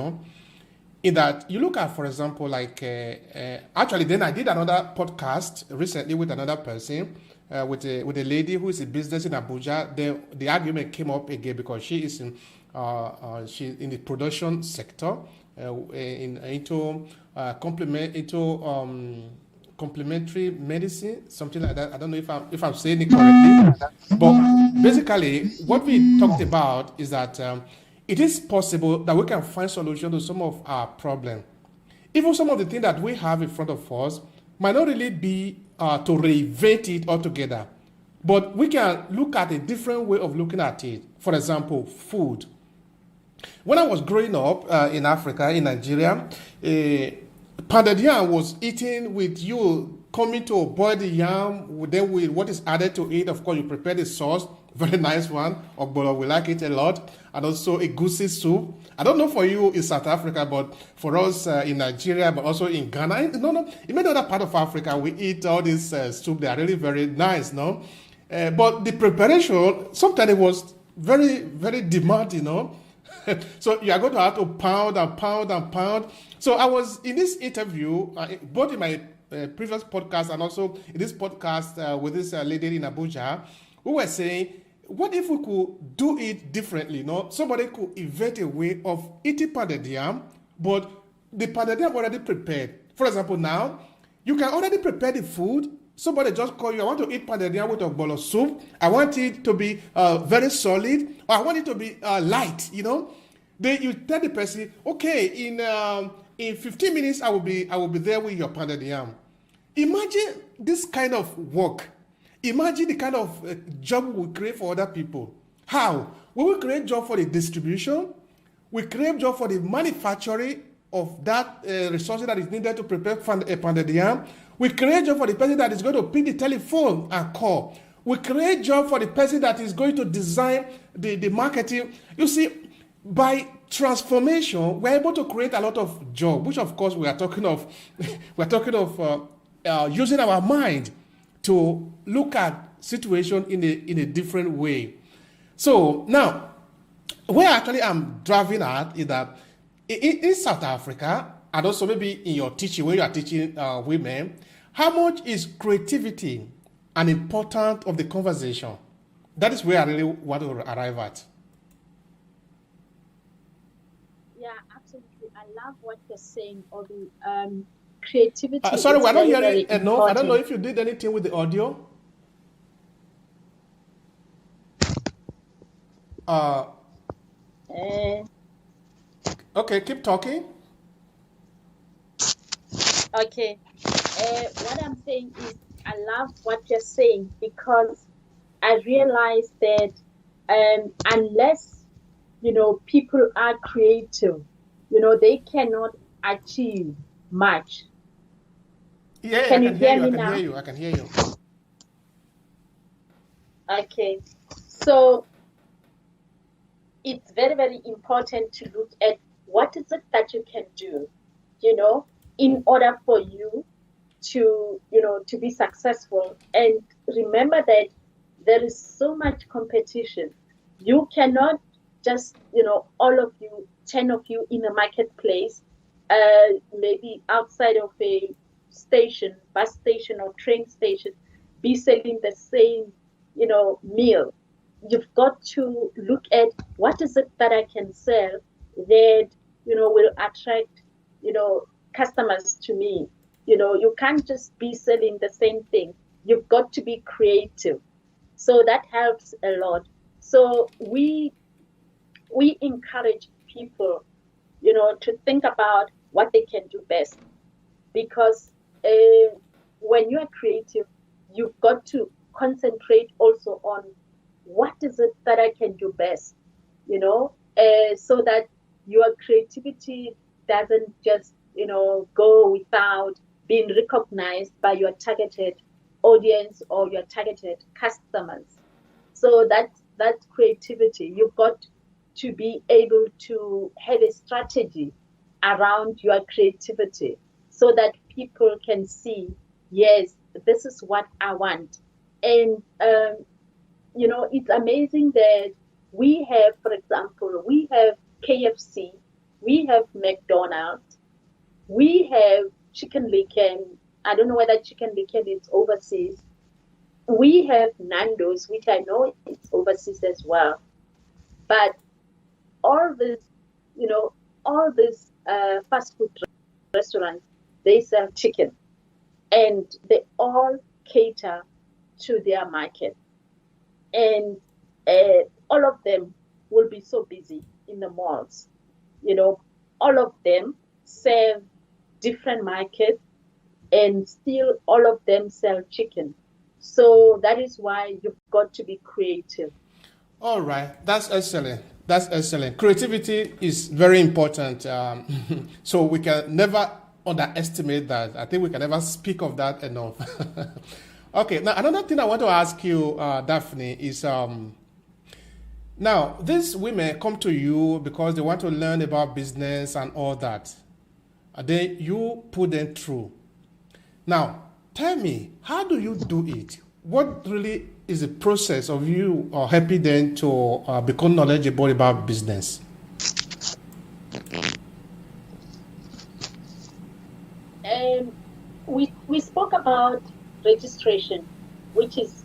in that you look at, for example, like actually then I did another podcast recently with another person, with a lady who is in business in Abuja. The argument came up again because she is in the production sector, into complementary medicine, something like that. I don't know if I'm saying it correctly, but basically what we talked about is that it is possible that we can find solution to some of our problems. Even some of the things that we have in front of us might not really be to reinvent it altogether, but we can look at a different way of looking at it. For example, food. When I was growing up in Africa, in Nigeria, pounded yam was eaten with you coming to boil the yam, then with what is added to it. Of course, you prepare the sauce, very nice one. Ogbolo, we like it a lot. And also a goosey soup. I don't know for you in South Africa, but for us in Nigeria, but also in Ghana, in many other part of Africa, we eat all this soup. They are really very nice, no? But the preparation, sometimes it was very, very demanding, So you are going to have to pound and pound and pound. So I was in this interview, both in my previous podcast and also in this podcast with this lady in Abuja, who were saying, what if we could do it differently? Somebody could invent a way of eating pounded yam, but the pounded yam already prepared. For example, now you can already prepare the food. Somebody just call you, I want to eat pounded yam with a bowl of soup. I want it to be very solid, or I want it to be light, Then you tell the person, okay, in 15 minutes I will be there with your pounded yam. Imagine this kind of work. Imagine the kind of job we create for other people. How? We will create job for the distribution. We create job for the manufacturing of that resources that is needed to prepare pounded yam. We create job for the person that is going to pick the telephone and call. We create job for the person that is going to design the marketing. You see, by transformation, we're able to create a lot of job, which of course we are talking of. We're talking of using our mind to look at situation in a different way. So now, where actually I'm driving at is that in South Africa, and also maybe in your teaching, where you are teaching women, how much is creativity an important of the conversation? That is where I really want to arrive at. Yeah, absolutely. I love what you're saying, Obi. Creativity Sorry, is we're not very, hearing very enough. I don't know important. if you did anything with the audio. Uh, Uh, okay, keep talking. okay. What I'm saying is, I love what you're saying because I realize that unless people are creative, they cannot achieve much. Yeah, I Can you can hear hear you. I me can hear now? you. I can hear you. Okay. So it's very, very important to look at what is it that you can do, in order for you to be successful. And remember that there is so much competition. You cannot just, all of you, 10 of you in a marketplace, maybe outside of a station, bus station or train station, be selling the same, meal. You've got to look at what is it that I can sell that, will attract, customers to me. You can't just be selling the same thing. You've got to be creative. So that helps a lot. So we encourage people, to think about what they can do best, because when you are creative, you've got to concentrate also on what is it that I can do best, so that your creativity doesn't just, go without being recognized by your targeted audience or your targeted customers. So that's creativity. You've got to be able to have a strategy around your creativity so that people can see, yes, this is what I want. And it's amazing that we have, for example, we have KFC, we have McDonald's, we have Chicken Licken. I don't know whether Chicken Licken is overseas. We have Nando's, which I know it's overseas as well. But all this, all these fast food restaurants, they sell chicken, and they all cater to their market. And all of them will be so busy in the malls. All of them serve different markets, and still all of them sell chicken. So that is why you've got to be creative. All right, that's excellent. That's excellent. Creativity is very important. So we can never underestimate that. I think we can never speak of that enough. Okay, now another thing I want to ask you, Daphne, is now these women come to you because they want to learn about business and all that. And then you put them through. Now, tell me, how do you do it? What really is the process of you helping them to become knowledgeable about business? We spoke about registration, which is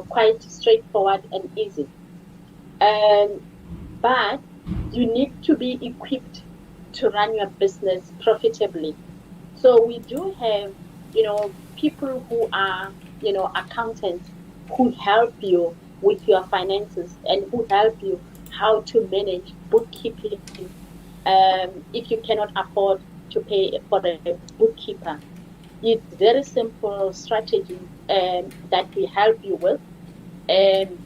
quite straightforward and easy. But you need to be equipped to run your business profitably. So we do have people who are accountants who help you with your finances and who help you how to manage bookkeeping if you cannot afford to pay for a bookkeeper. It's very simple strategy that we help you with. And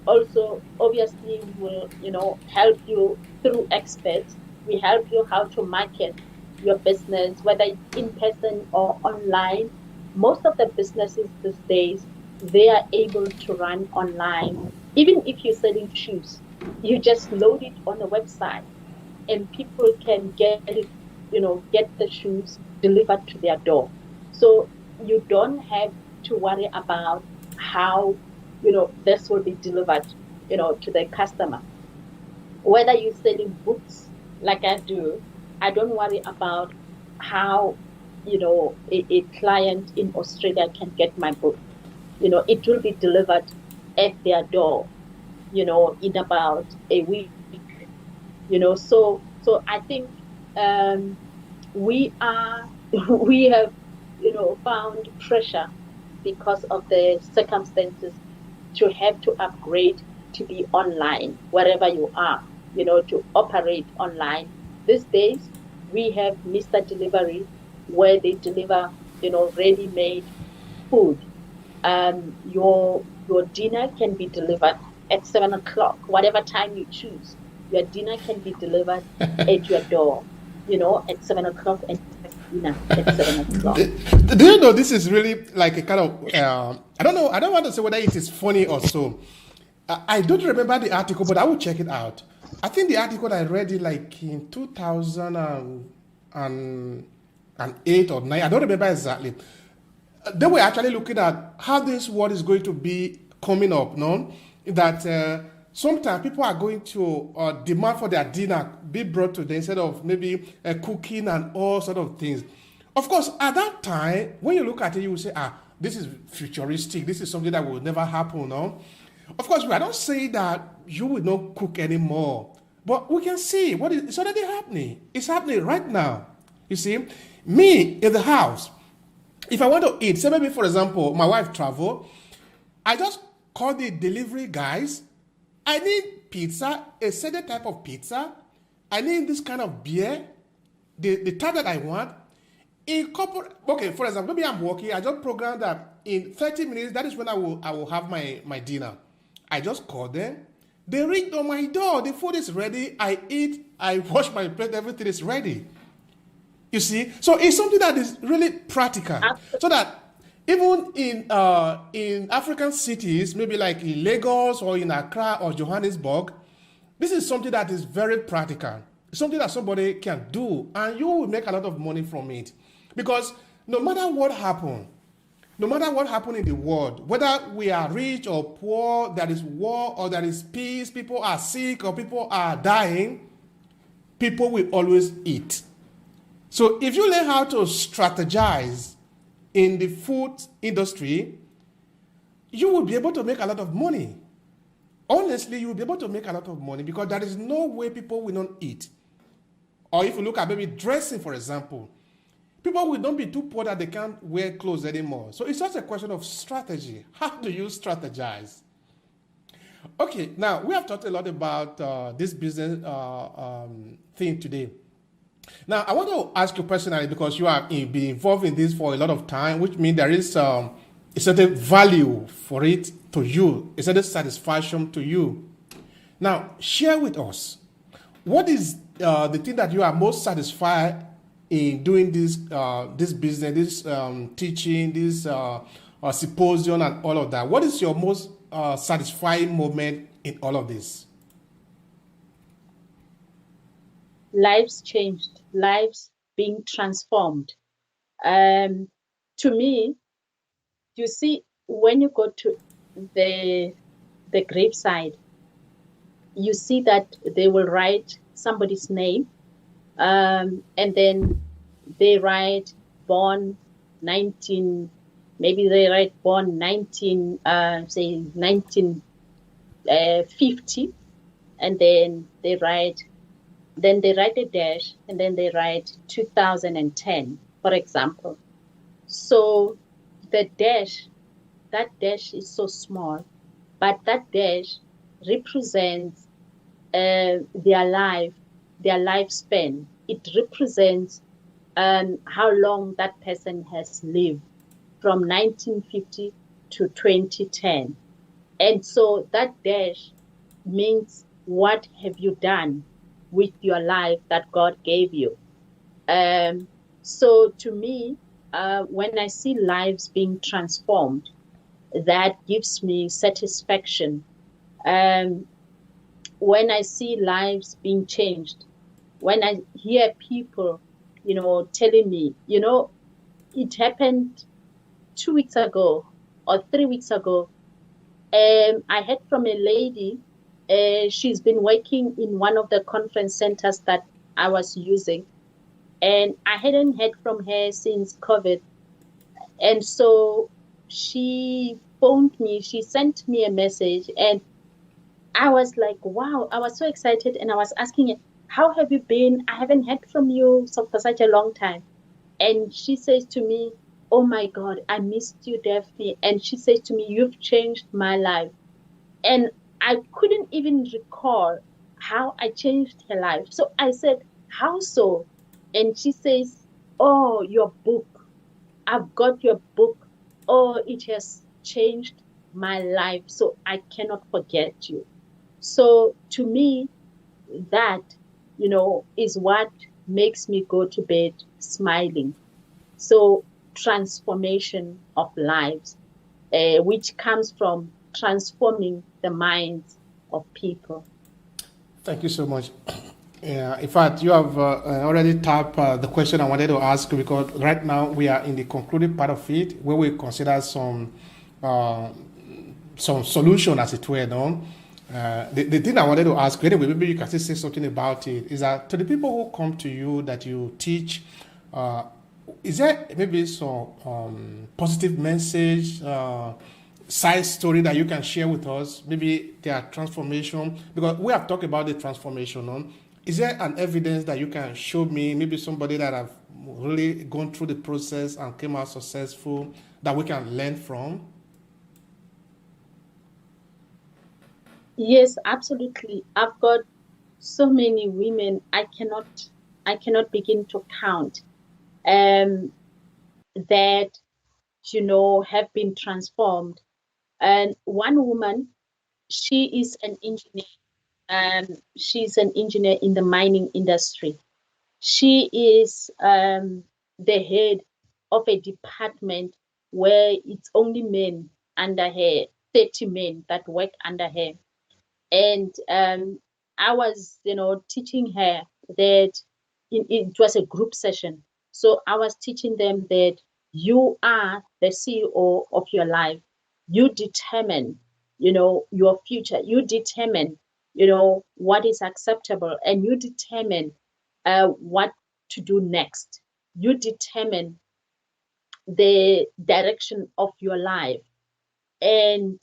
also, obviously, we will, help you through experts. We help you how to market your business, whether it's in person or online. Most of the businesses these days, they are able to run online. Even if you're selling shoes, you just load it on a website and people can get it, get the shoes delivered to their door. So you don't have to worry about how, this will be delivered, to the customer. Whether you're selling books like I do, I don't worry about how, a client in Australia can get my book. It will be delivered at their door, in about a week. So I think we are we have found pressure because of the circumstances to have to upgrade to be online wherever you are, to operate online. These days we have Mr. Delivery where they deliver, ready-made food. Your dinner can be delivered at 7 o'clock, whatever time you choose. Your dinner can be delivered at your door, at 7 o'clock, and dinner at 7 o'clock. Do you know this is really like a kind of I don't know. I don't want to say whether it is funny or so. I don't remember the article, but I will check it out. I think the article I read it like in 2008 or 9. I don't remember exactly. They were actually looking at how this world is going to be coming up. No, that sometimes people are going to demand for their dinner be brought to them instead of maybe cooking and all sort of things. Of course, at that time, when you look at it, you will say, this is futuristic. This is something that will never happen. No? Of course, we are not saying that you will not cook anymore. But we can see it's already happening. It's happening right now. You see, me in the house, if I want to eat, say maybe, for example, my wife travel, I just call the delivery guys. I need pizza, a certain type of pizza. I need this kind of beer, the type that I want. Okay, for example, maybe I'm working. I just program that in 30 minutes, that is when I will have my dinner. I just call them. They ring on my door. The food is ready. I eat. I wash my plate. Everything is ready. You see? So it's something that is really practical. So that even in African cities, maybe like in Lagos or in Accra or Johannesburg, this is something that is very practical. It's something that somebody can do, and you will make a lot of money from it. Because no matter what happens in the world, whether we are rich or poor, there is war or there is peace, people are sick or people are dying, people will always eat. So if you learn how to strategize in the food industry, you will be able to make a lot of money. Honestly, you will be able to make a lot of money because there is no way people will not eat. Or if you look at maybe dressing, for example, people will not be too poor that they can't wear clothes anymore. So it's just a question of strategy. How do you strategize? Okay, now we have talked a lot about this business thing today. Now, I want to ask you personally, because you have been involved in this for a lot of time, which means there is a certain value for it to you, a certain satisfaction to you. Now, share with us, what is the thing that you are most satisfied in doing this business, this teaching, this symposium and all of that? What is your most satisfying moment in all of this? Lives changed, lives being transformed. To me, you see, when you go to the graveside, you see that they will write somebody's name, and then they write born 19, maybe they write born 19, say 1950, and then they write a dash, and then they write 2010, for example. So that dash is so small, but that dash represents their lifespan. It represents how long that person has lived. from 1950 to 2010. And so that dash means, what have you done with your life that God gave you? So to me, when I see lives being transformed, that gives me satisfaction. When I see lives being changed, when I hear people, telling me, it happened 2 weeks ago or 3 weeks ago. I heard from a lady. She's been working in one of the conference centers that I was using, and I hadn't heard from her since COVID. And so she phoned me, she sent me a message, and I was like, wow, I was so excited. And I was asking her, how have you been? I haven't heard from you for such a long time. And she says to me, oh my God, I missed you, Daphne. And she says to me, you've changed my life. And I couldn't even recall how I changed her life. So I said, how so? And she says, oh, your book. I've got your book. Oh, it has changed my life. So I cannot forget you. So to me, that, is what makes me go to bed smiling. So transformation of lives, which comes from transforming the minds of people. Thank you so much. Yeah, in fact, you have already tapped the question I wanted to ask, because right now we are in the concluding part of it, where we consider uh, some solution, as it were. No, the thing I wanted to ask, anyway, maybe you can still say something about it. Is that to the people who come to you that you teach, uh, is there maybe some positive message? Side story that you can share with us, maybe their transformation, because we have talked about the transformation. No? Is there an evidence that you can show me, maybe somebody that have really gone through the process and came out successful, that we can learn from? Yes, absolutely. I've got so many women I cannot begin to count, um, that have been transformed. And one woman, she is an engineer. She's an engineer in the mining industry. She is the head of a department where it's only men under her, 30 men that work under her. And I was, teaching her that it was a group session. So I was teaching them that you are the CEO of your life. You determine, your future. You determine, what is acceptable, and you determine what to do next. You determine the direction of your life. And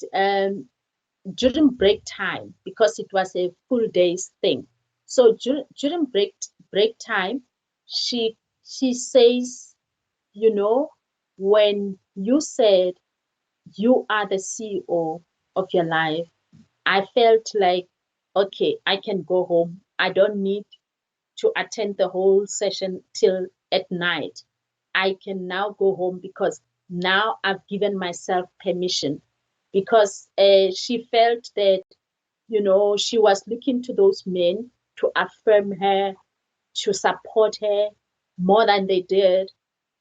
during break time, because it was a full day's thing. So during break time, she says, when you said you are the CEO of your life, I felt like, okay, I can go home. I don't need to attend the whole session till at night. I can now go home because now I've given myself permission, because she felt that, she was looking to those men to affirm her, to support her more than they did.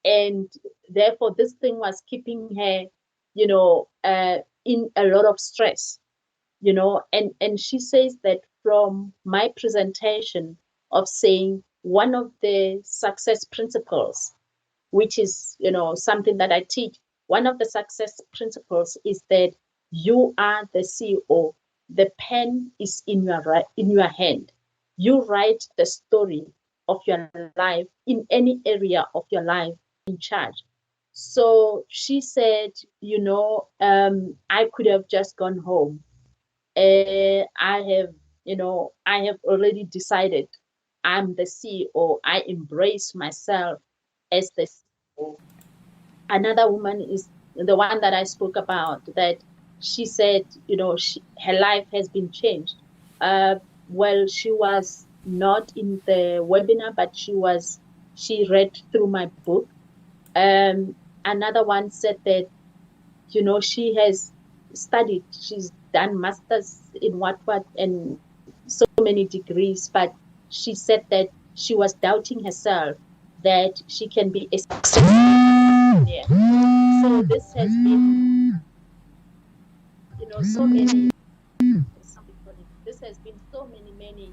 And therefore, this thing was keeping her, in a lot of stress, and she says that from my presentation of saying one of the success principles, which is, something that I teach. One of the success principles is that you are the CEO. The pen is in your hand. You write the story of your life in any area of your life in charge. So she said, I could have just gone home. I have already decided I'm the CEO. I embrace myself as the CEO. Another woman is the one that I spoke about, that she said, her life has been changed. Well, she was not in the webinar, but she read through my book. another one said that, she has studied, she's done masters in what, and so many degrees, but she said that she was doubting herself that she can be a successful engineer. So this has been, so many, this has been so many,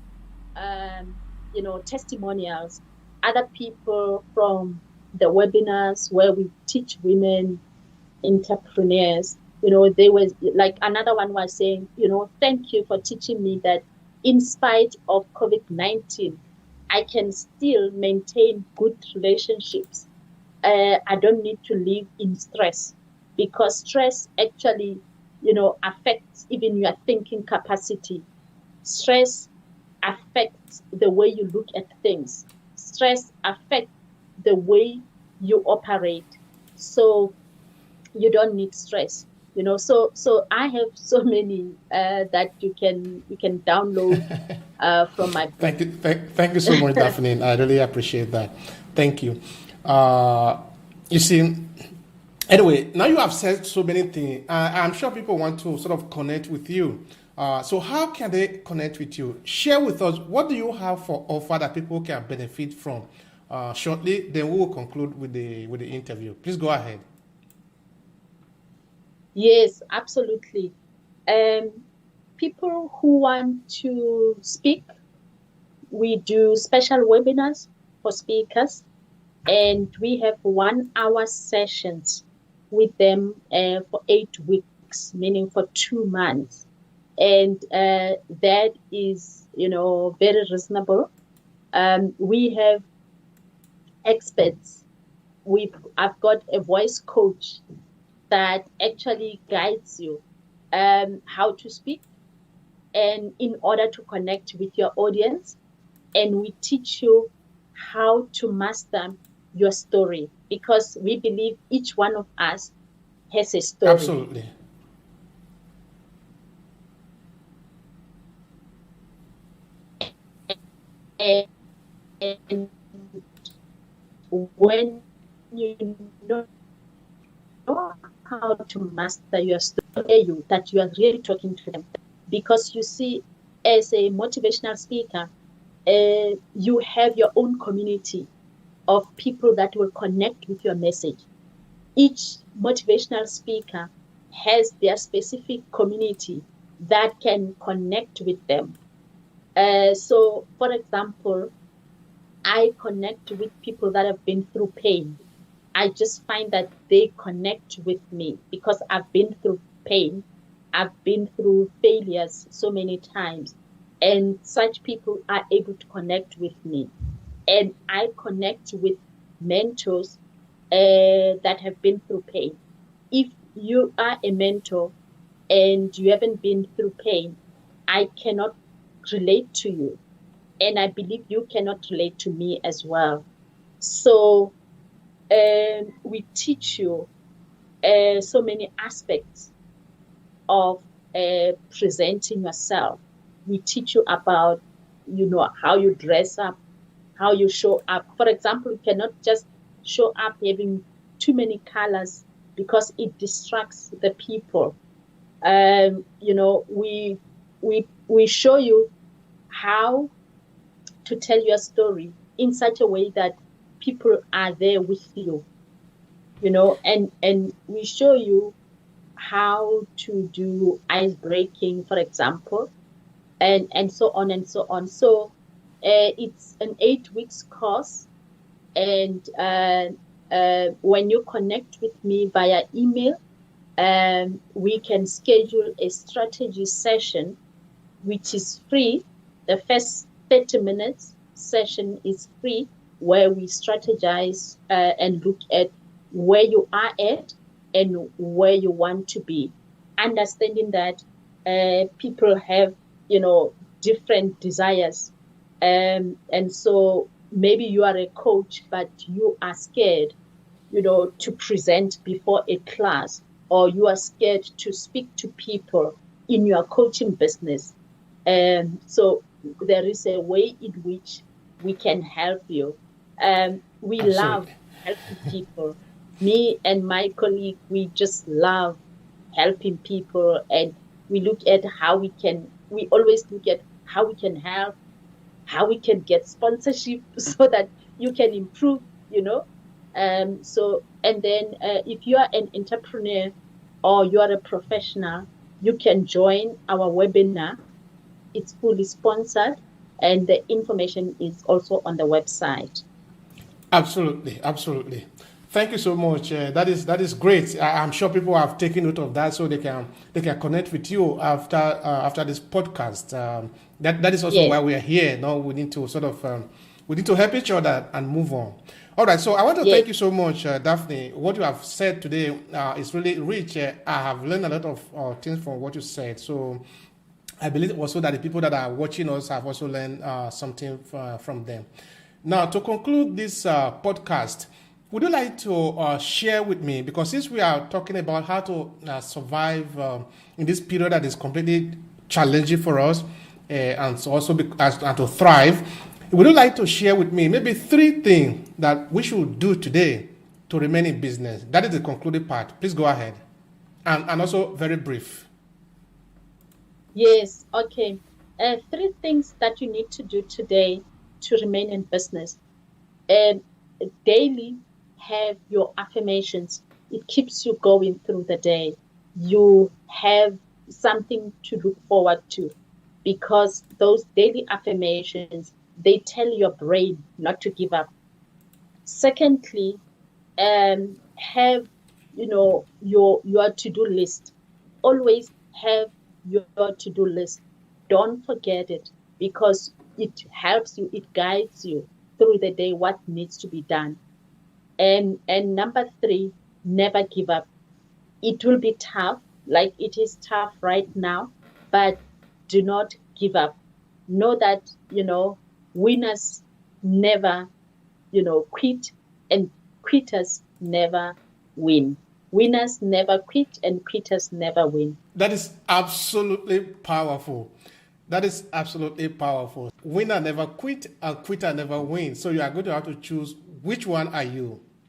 testimonials. Other people from the webinars where we teach women entrepreneurs, they were like, another one was saying, thank you for teaching me that in spite of COVID-19, I can still maintain good relationships. I don't need to live in stress, because stress actually, affects even your thinking capacity. Stress affects the way you look at things. Stress affects the way you operate. So you don't need stress, so I have so many that you can download from my book. Thank you so much, Daphne. I really appreciate that. Thank you. You see, anyway, now you have said so many things. I'm sure people want to sort of connect with you. So how can they connect with you? Share with us, what do you have for offer that people can benefit from? Shortly, then we will conclude with the interview. Please go ahead. Yes, absolutely. People who want to speak, we do special webinars for speakers, and we have 1 hour sessions with them for 8 weeks, meaning for 2 months. And that is, very reasonable. We have experts. I've got a voice coach that actually guides you how to speak, and in order to connect with your audience. And we teach you how to master your story, because we believe each one of us has a story. Absolutely. And when you know how to master your story, that you are really talking to them. Because you see, as a motivational speaker, you have your own community of people that will connect with your message. Each motivational speaker has their specific community that can connect with them. So, for example, I connect with people that have been through pain. I just find that they connect with me because I've been through pain. I've been through failures so many times, and such people are able to connect with me. And I connect with mentors that have been through pain. If you are a mentor and you haven't been through pain, I cannot relate to you. And I believe you cannot relate to me as well. So we teach you so many aspects of presenting yourself. We teach you about, how you dress up, how you show up. For example, you cannot just show up having too many colors because it distracts the people. We show you how to tell your story in such a way that people are there with you, and we show you how to do ice breaking, for example, and so on and so on. So it's an 8 weeks course, and when you connect with me via email, we can schedule a strategy session, which is free. The first 30 minutes session is free, where we strategize and look at where you are at and where you want to be, understanding that people have, different desires. And so maybe you are a coach, but you are scared, to present before a class, or you are scared to speak to people in your coaching business. So there is a way in which we can help you. We Absolutely. love helping people. Me and my colleague, we just love helping people, and we look at how we always look at how we can help, how we can get sponsorship so that you can improve, and then if you are an entrepreneur or you are a professional, you can join our webinar. It's fully sponsored, and the information is also on the website. Absolutely, absolutely. Thank you so much. That is great. I'm sure people have taken note of that, so they can connect with you after this podcast. That is also Yes, why we are here. Now we need to we need to help each other and move on. All right. So I want to yes, thank you so much, Daphne. What you have said today is really rich. I have learned a lot of things from what you said. So I believe also that the people that are watching us have also learned something from them. Now, to conclude this podcast, would you like to share with me, because since we are talking about how to survive in this period that is completely challenging for us and so also and to thrive, would you like to share with me maybe 3 things that we should do today to remain in business? That is the concluded part. Please go ahead. And also very brief. yes. Okay. 3 things that you need to do today to remain in business. And daily have your affirmations. It keeps you going through the day. You have something to look forward to, because those daily affirmations, they tell your brain not to give up. Secondly, have your to-do list. Always have your to-do list. Don't forget it, because it helps you, it guides you through the day what needs to be done. And number 3, never give up. It will be tough, like it is tough right now, but do not give up. Know that, winners never, quit, and quitters never win. Winners never quit, and quitters never win. That is absolutely powerful. That is absolutely powerful. Winner never quit and quitter never win. So you are going to have to choose which one are you.